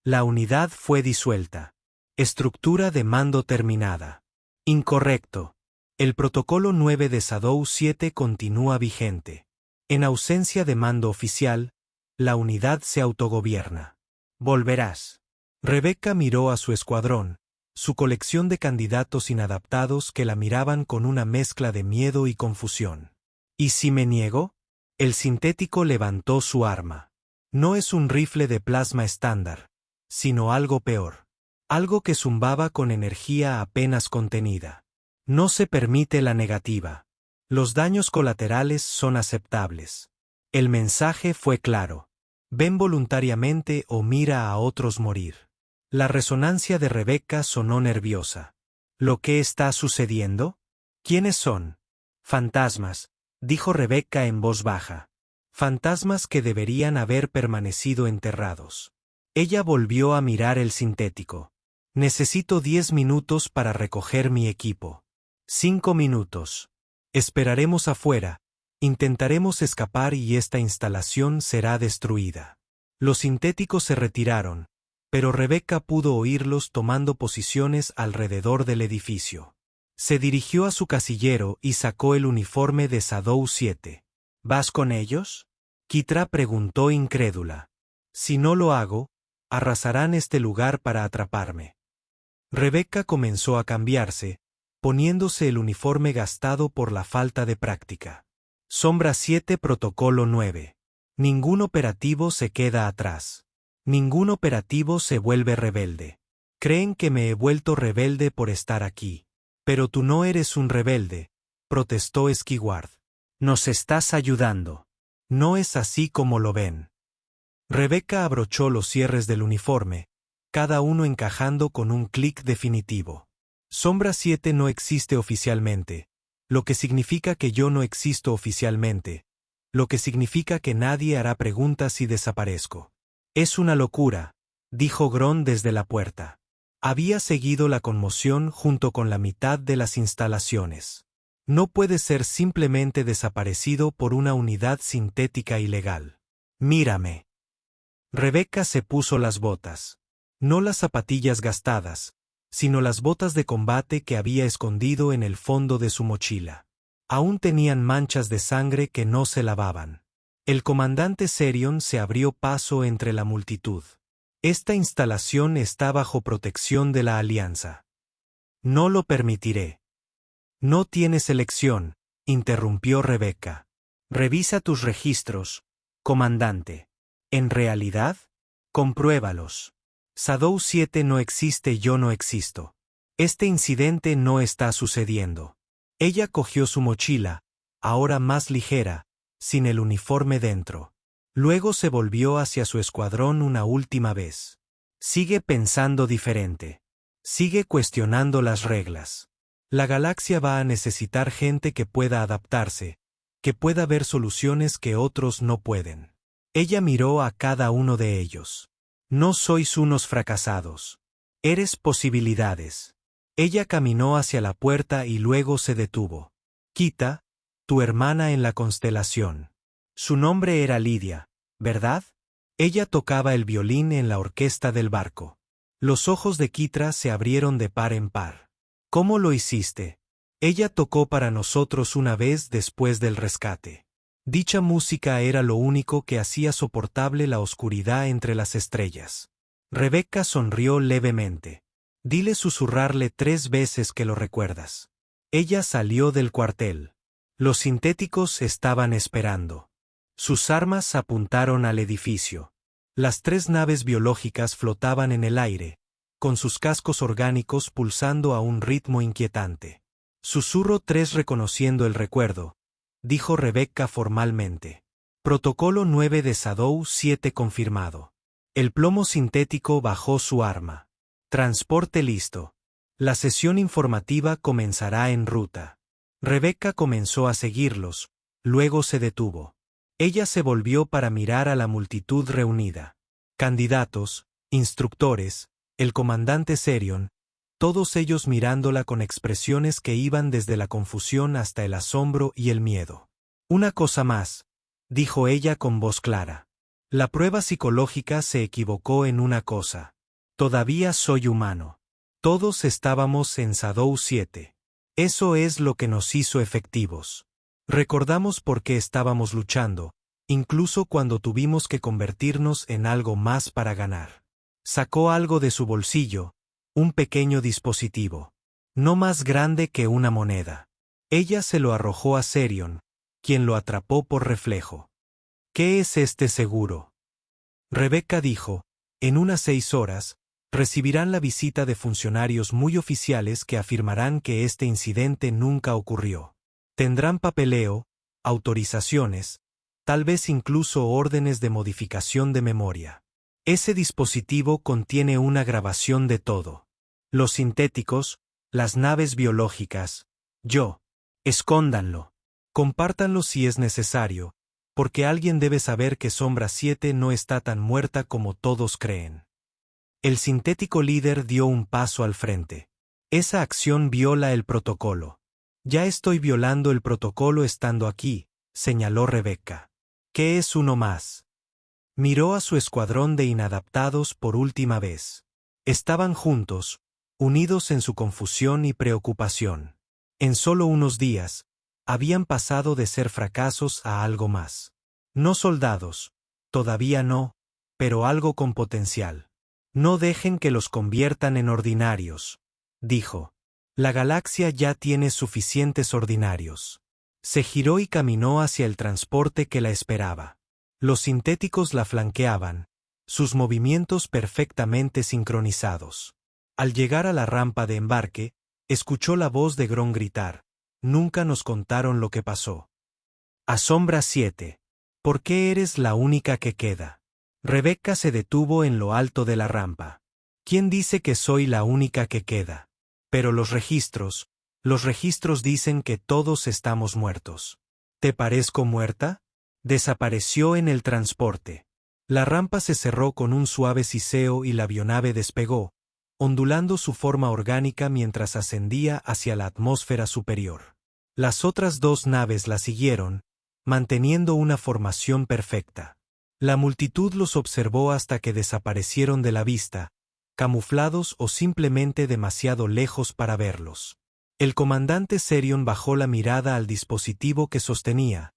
La unidad fue disuelta. Estructura de mando terminada. Incorrecto. El protocolo 9 de SADOU 7 continúa vigente. En ausencia de mando oficial, la unidad se autogobierna. Volverás. Rebecca miró a su escuadrón, su colección de candidatos inadaptados que la miraban con una mezcla de miedo y confusión. ¿Y si me niego? El sintético levantó su arma. No es un rifle de plasma estándar, sino algo peor. Algo que zumbaba con energía apenas contenida. No se permite la negativa. Los daños colaterales son aceptables. El mensaje fue claro. Ven voluntariamente o mira a otros morir. La resonancia de Rebecca sonó nerviosa. ¿Lo que está sucediendo? ¿Quiénes son? Fantasmas, dijo Rebecca en voz baja. Fantasmas que deberían haber permanecido enterrados. Ella volvió a mirar el sintético. Necesito 10 minutos para recoger mi equipo. 5 minutos. Esperaremos afuera. Intentaremos escapar y esta instalación será destruida. Los sintéticos se retiraron, pero Rebecca pudo oírlos tomando posiciones alrededor del edificio. Se dirigió a su casillero y sacó el uniforme de SADOU 7. ¿Vas con ellos? Kitra preguntó incrédula. Si no lo hago, arrasarán este lugar para atraparme. Rebecca comenzó a cambiarse, poniéndose el uniforme gastado por la falta de práctica. Sombra 7 Protocolo 9. Ningún operativo se queda atrás. Ningún operativo se vuelve rebelde. Creen que me he vuelto rebelde por estar aquí. Pero tú no eres un rebelde, protestó Skyward. Nos estás ayudando. No es así como lo ven. Rebecca abrochó los cierres del uniforme, cada uno encajando con un clic definitivo. Sombra 7 no existe oficialmente, lo que significa que yo no existo oficialmente, lo que significa que nadie hará preguntas si desaparezco. Es una locura, dijo Gron desde la puerta. Había seguido la conmoción junto con la mitad de las instalaciones. No puede ser simplemente desaparecido por una unidad sintética ilegal. Mírame. Rebecca se puso las botas. No las zapatillas gastadas, sino las botas de combate que había escondido en el fondo de su mochila. Aún tenían manchas de sangre que no se lavaban. El comandante Serion se abrió paso entre la multitud. Esta instalación está bajo protección de la Alianza. No lo permitiré. No tienes elección, interrumpió Rebecca. Revisa tus registros, comandante. ¿En realidad? Compruébalos. SADOU 7 no existe, yo no existo. Este incidente no está sucediendo. Ella cogió su mochila, ahora más ligera, sin el uniforme dentro. Luego se volvió hacia su escuadrón una última vez. Sigue pensando diferente. Sigue cuestionando las reglas. La galaxia va a necesitar gente que pueda adaptarse, que pueda ver soluciones que otros no pueden. Ella miró a cada uno de ellos. No sois unos fracasados. Eres posibilidades. Ella caminó hacia la puerta y luego se detuvo. Kita, tu hermana en la constelación. Su nombre era Lidia, ¿verdad? Ella tocaba el violín en la orquesta del barco. Los ojos de Kitra se abrieron de par en par. ¿Cómo lo hiciste? Ella tocó para nosotros una vez después del rescate. Dicha música era lo único que hacía soportable la oscuridad entre las estrellas. Rebecca sonrió levemente. Dile susurrarle 3 veces que lo recuerdas. Ella salió del cuartel. Los sintéticos estaban esperando. Sus armas apuntaron al edificio. Las 3 naves biológicas flotaban en el aire, con sus cascos orgánicos pulsando a un ritmo inquietante. Susurro 3 reconociendo el recuerdo, dijo Rebecca formalmente. Protocolo 9 de SADOU 7 confirmado. El plomo sintético bajó su arma. Transporte listo. La sesión informativa comenzará en ruta. Rebecca comenzó a seguirlos, luego se detuvo. Ella se volvió para mirar a la multitud reunida. Candidatos, instructores, el comandante Serion, todos ellos mirándola con expresiones que iban desde la confusión hasta el asombro y el miedo. Una cosa más, dijo ella con voz clara. La prueba psicológica se equivocó en una cosa. Todavía soy humano. Todos estábamos en Shadow 7. Eso es lo que nos hizo efectivos. Recordamos por qué estábamos luchando, incluso cuando tuvimos que convertirnos en algo más para ganar. Sacó algo de su bolsillo, un pequeño dispositivo. No más grande que una moneda. Ella se lo arrojó a Serion, quien lo atrapó por reflejo. ¿Qué es este seguro? Rebecca dijo, en unas 6 horas, recibirán la visita de funcionarios muy oficiales que afirmarán que este incidente nunca ocurrió. Tendrán papeleo, autorizaciones, tal vez incluso órdenes de modificación de memoria. Ese dispositivo contiene una grabación de todo. Los sintéticos, las naves biológicas, yo. Escóndanlo. Compártanlo si es necesario, porque alguien debe saber que Sombra 7 no está tan muerta como todos creen. El sintético líder dio un paso al frente. Esa acción viola el protocolo. Ya estoy violando el protocolo estando aquí, señaló Rebecca. ¿Qué es uno más? Miró a su escuadrón de inadaptados por última vez. Estaban juntos, unidos en su confusión y preocupación. En solo unos días, habían pasado de ser fracasos a algo más. No soldados, todavía no, pero algo con potencial. No dejen que los conviertan en ordinarios, dijo. La galaxia ya tiene suficientes ordinarios. Se giró y caminó hacia el transporte que la esperaba. Los sintéticos la flanqueaban, sus movimientos perfectamente sincronizados. Al llegar a la rampa de embarque, escuchó la voz de Gron gritar. Nunca nos contaron lo que pasó. A Sombra 7. ¿Por qué eres la única que queda? Rebecca se detuvo en lo alto de la rampa. ¿Quién dice que soy la única que queda? Pero los registros dicen que todos estamos muertos. ¿Te parezco muerta? Desapareció en el transporte. La rampa se cerró con un suave siseo y la avionave despegó, ondulando su forma orgánica mientras ascendía hacia la atmósfera superior. Las otras 2 naves la siguieron, manteniendo una formación perfecta. La multitud los observó hasta que desaparecieron de la vista, camuflados o simplemente demasiado lejos para verlos. El comandante Serion bajó la mirada al dispositivo que sostenía,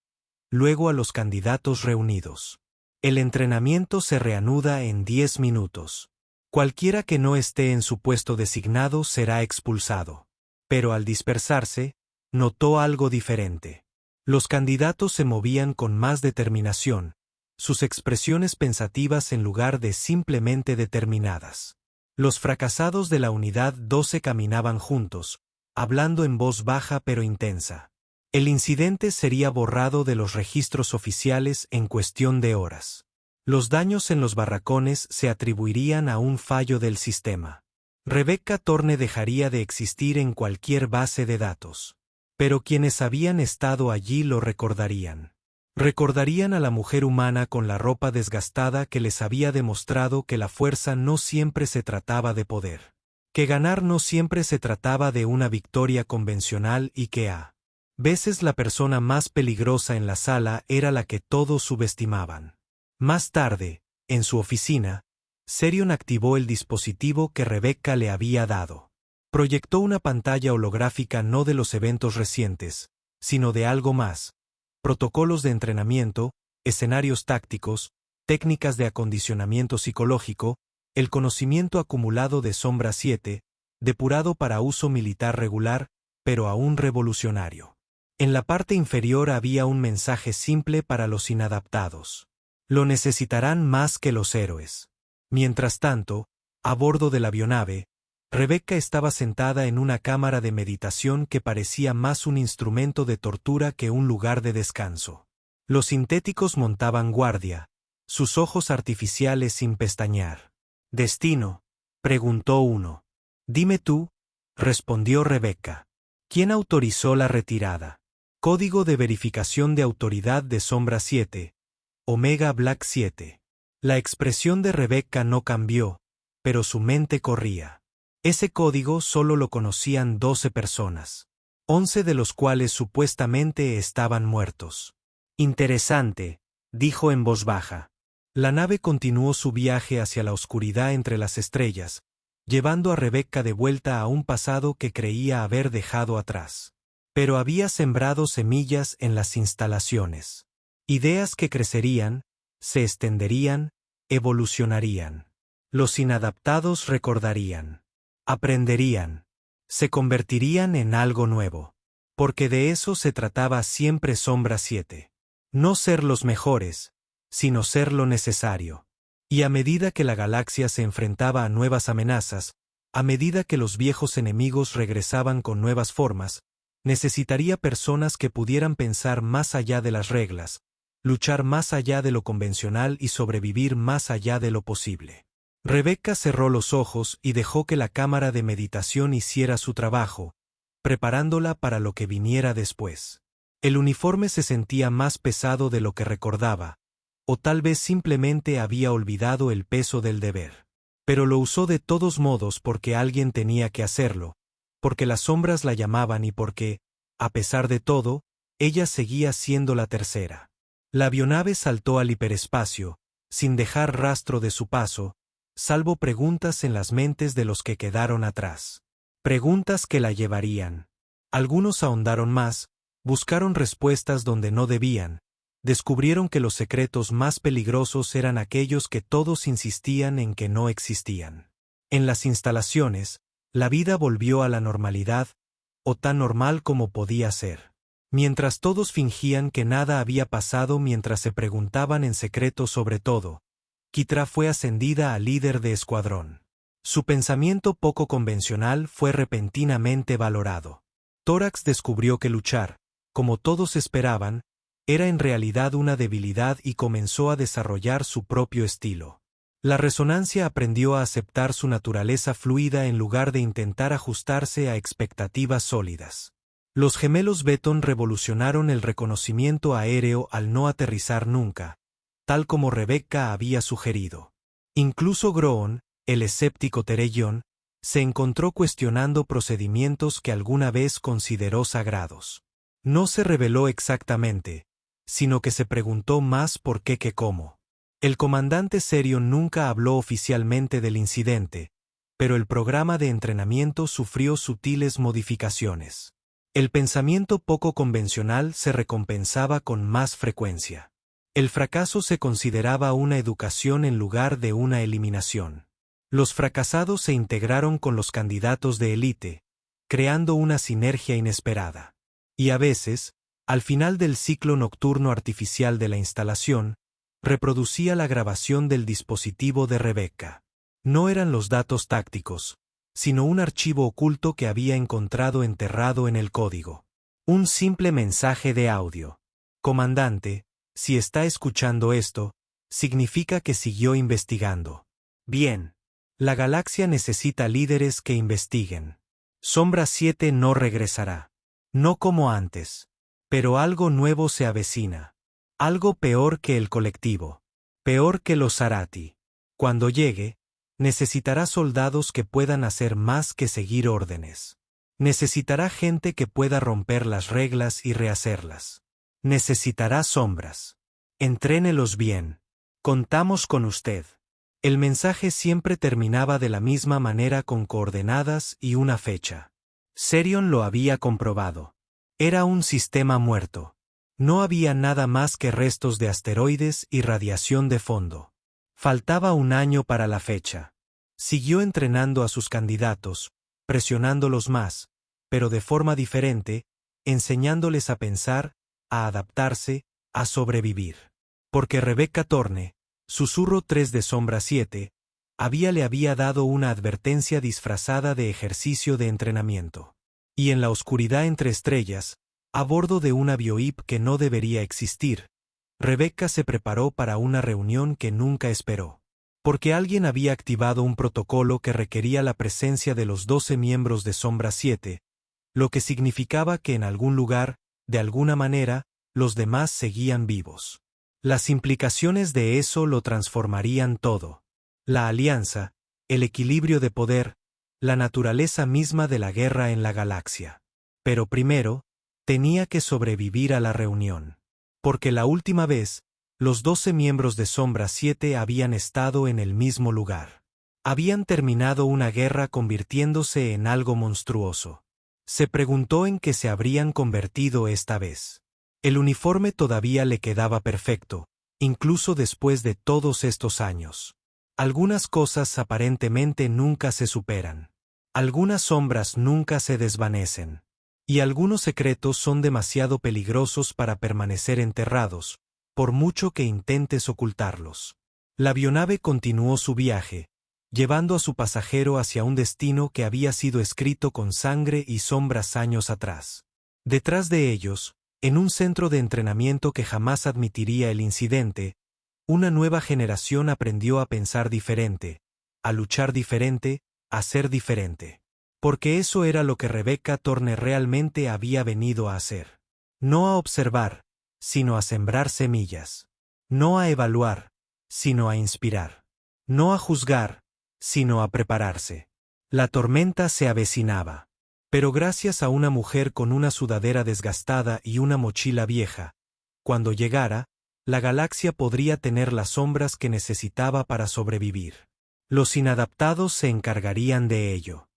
luego a los candidatos reunidos. El entrenamiento se reanuda en 10 minutos. Cualquiera que no esté en su puesto designado será expulsado. Pero al dispersarse, notó algo diferente. Los candidatos se movían con más determinación, sus expresiones pensativas en lugar de simplemente determinadas. Los fracasados de la unidad 12 caminaban juntos, hablando en voz baja pero intensa. El incidente sería borrado de los registros oficiales en cuestión de horas. Los daños en los barracones se atribuirían a un fallo del sistema. Rebecca Thorne dejaría de existir en cualquier base de datos. Pero quienes habían estado allí lo recordarían. Recordarían a la mujer humana con la ropa desgastada que les había demostrado que la fuerza no siempre se trataba de poder. Que ganar no siempre se trataba de una victoria convencional y que a veces la persona más peligrosa en la sala era la que todos subestimaban. Más tarde, en su oficina, Serion activó el dispositivo que Rebecca le había dado. Proyectó una pantalla holográfica no de los eventos recientes, sino de algo más. Protocolos de entrenamiento, escenarios tácticos, técnicas de acondicionamiento psicológico, el conocimiento acumulado de Sombra 7, depurado para uso militar regular, pero aún revolucionario. En la parte inferior había un mensaje simple para los inadaptados. Lo necesitarán más que los héroes. Mientras tanto, a bordo de la avionave, Rebecca estaba sentada en una cámara de meditación que parecía más un instrumento de tortura que un lugar de descanso. Los sintéticos montaban guardia, sus ojos artificiales sin pestañear. «¿Destino?», preguntó uno. «Dime tú», respondió Rebecca. «¿Quién autorizó la retirada?» Código de verificación de autoridad de Sombra 7, Omega Black 7. La expresión de Rebecca no cambió, pero su mente corría. Ese código solo lo conocían 12 personas, 11 de los cuales supuestamente estaban muertos. Interesante, dijo en voz baja. La nave continuó su viaje hacia la oscuridad entre las estrellas, llevando a Rebecca de vuelta a un pasado que creía haber dejado atrás. Pero había sembrado semillas en las instalaciones. Ideas que crecerían, se extenderían, evolucionarían. Los inadaptados recordarían. Aprenderían. Se convertirían en algo nuevo. Porque de eso se trataba siempre Sombra 7. No ser los mejores, sino ser lo necesario. Y a medida que la galaxia se enfrentaba a nuevas amenazas, a medida que los viejos enemigos regresaban con nuevas formas, necesitaría personas que pudieran pensar más allá de las reglas, luchar más allá de lo convencional y sobrevivir más allá de lo posible. Rebecca cerró los ojos y dejó que la cámara de meditación hiciera su trabajo, preparándola para lo que viniera después. El uniforme se sentía más pesado de lo que recordaba, o tal vez simplemente había olvidado el peso del deber. Pero lo usó de todos modos porque alguien tenía que hacerlo, porque las sombras la llamaban y porque, a pesar de todo, ella seguía siendo la tercera. La avionave saltó al hiperespacio, sin dejar rastro de su paso, salvo preguntas en las mentes de los que quedaron atrás. Preguntas que la llevarían. Algunos ahondaron más, buscaron respuestas donde no debían, descubrieron que los secretos más peligrosos eran aquellos que todos insistían en que no existían. En las instalaciones, la vida volvió a la normalidad, o tan normal como podía ser. Mientras todos fingían que nada había pasado mientras se preguntaban en secreto sobre todo, Kitra fue ascendida a líder de escuadrón. Su pensamiento poco convencional fue repentinamente valorado. Tórax descubrió que luchar, como todos esperaban, era en realidad una debilidad y comenzó a desarrollar su propio estilo. La resonancia aprendió a aceptar su naturaleza fluida en lugar de intentar ajustarse a expectativas sólidas. Los gemelos Beton revolucionaron el reconocimiento aéreo al no aterrizar nunca, tal como Rebecca había sugerido. Incluso Groon, el escéptico Terellón, se encontró cuestionando procedimientos que alguna vez consideró sagrados. No se reveló exactamente, sino que se preguntó más por qué que cómo. El comandante Serion nunca habló oficialmente del incidente, pero el programa de entrenamiento sufrió sutiles modificaciones. El pensamiento poco convencional se recompensaba con más frecuencia. El fracaso se consideraba una educación en lugar de una eliminación. Los fracasados se integraron con los candidatos de élite, creando una sinergia inesperada. Y a veces, al final del ciclo nocturno artificial de la instalación, reproducía la grabación del dispositivo de Rebecca. No eran los datos tácticos, sino un archivo oculto que había encontrado enterrado en el código. Un simple mensaje de audio. Comandante, si está escuchando esto, significa que siguió investigando. Bien. La galaxia necesita líderes que investiguen. Sombra 7 no regresará. No como antes. Pero algo nuevo se avecina. Algo peor que el colectivo. Peor que los Zarati. Cuando llegue, necesitará soldados que puedan hacer más que seguir órdenes. Necesitará gente que pueda romper las reglas y rehacerlas. Necesitará sombras. Entrénelos bien. Contamos con usted. El mensaje siempre terminaba de la misma manera con coordenadas y una fecha. Serion lo había comprobado. Era un sistema muerto. No había nada más que restos de asteroides y radiación de fondo. Faltaba un año para la fecha. Siguió entrenando a sus candidatos, presionándolos más, pero de forma diferente, enseñándoles a pensar, a adaptarse, a sobrevivir. Porque Rebecca Thorne, Susurro 3 de Sombra 7, le había dado una advertencia disfrazada de ejercicio de entrenamiento. Y en la oscuridad entre estrellas, a bordo de una biohip que no debería existir, Rebecca se preparó para una reunión que nunca esperó. Porque alguien había activado un protocolo que requería la presencia de los 12 miembros de Sombra 7, lo que significaba que en algún lugar, de alguna manera, los demás seguían vivos. Las implicaciones de eso lo transformarían todo. La alianza, el equilibrio de poder, la naturaleza misma de la guerra en la galaxia. Pero primero, tenía que sobrevivir a la reunión. Porque la última vez, los 12 miembros de Sombra 7 habían estado en el mismo lugar. Habían terminado una guerra convirtiéndose en algo monstruoso. Se preguntó en qué se habrían convertido esta vez. El uniforme todavía le quedaba perfecto, incluso después de todos estos años. Algunas cosas aparentemente nunca se superan. Algunas sombras nunca se desvanecen. Y algunos secretos son demasiado peligrosos para permanecer enterrados, por mucho que intentes ocultarlos. La avionave continuó su viaje, llevando a su pasajero hacia un destino que había sido escrito con sangre y sombras años atrás. Detrás de ellos, en un centro de entrenamiento que jamás admitiría el incidente, una nueva generación aprendió a pensar diferente, a luchar diferente, a ser diferente. Porque eso era lo que Rebecca Turner realmente había venido a hacer. No a observar, sino a sembrar semillas. No a evaluar, sino a inspirar. No a juzgar, sino a prepararse. La tormenta se avecinaba. Pero gracias a una mujer con una sudadera desgastada y una mochila vieja, cuando llegara, la galaxia podría tener las sombras que necesitaba para sobrevivir. Los inadaptados se encargarían de ello.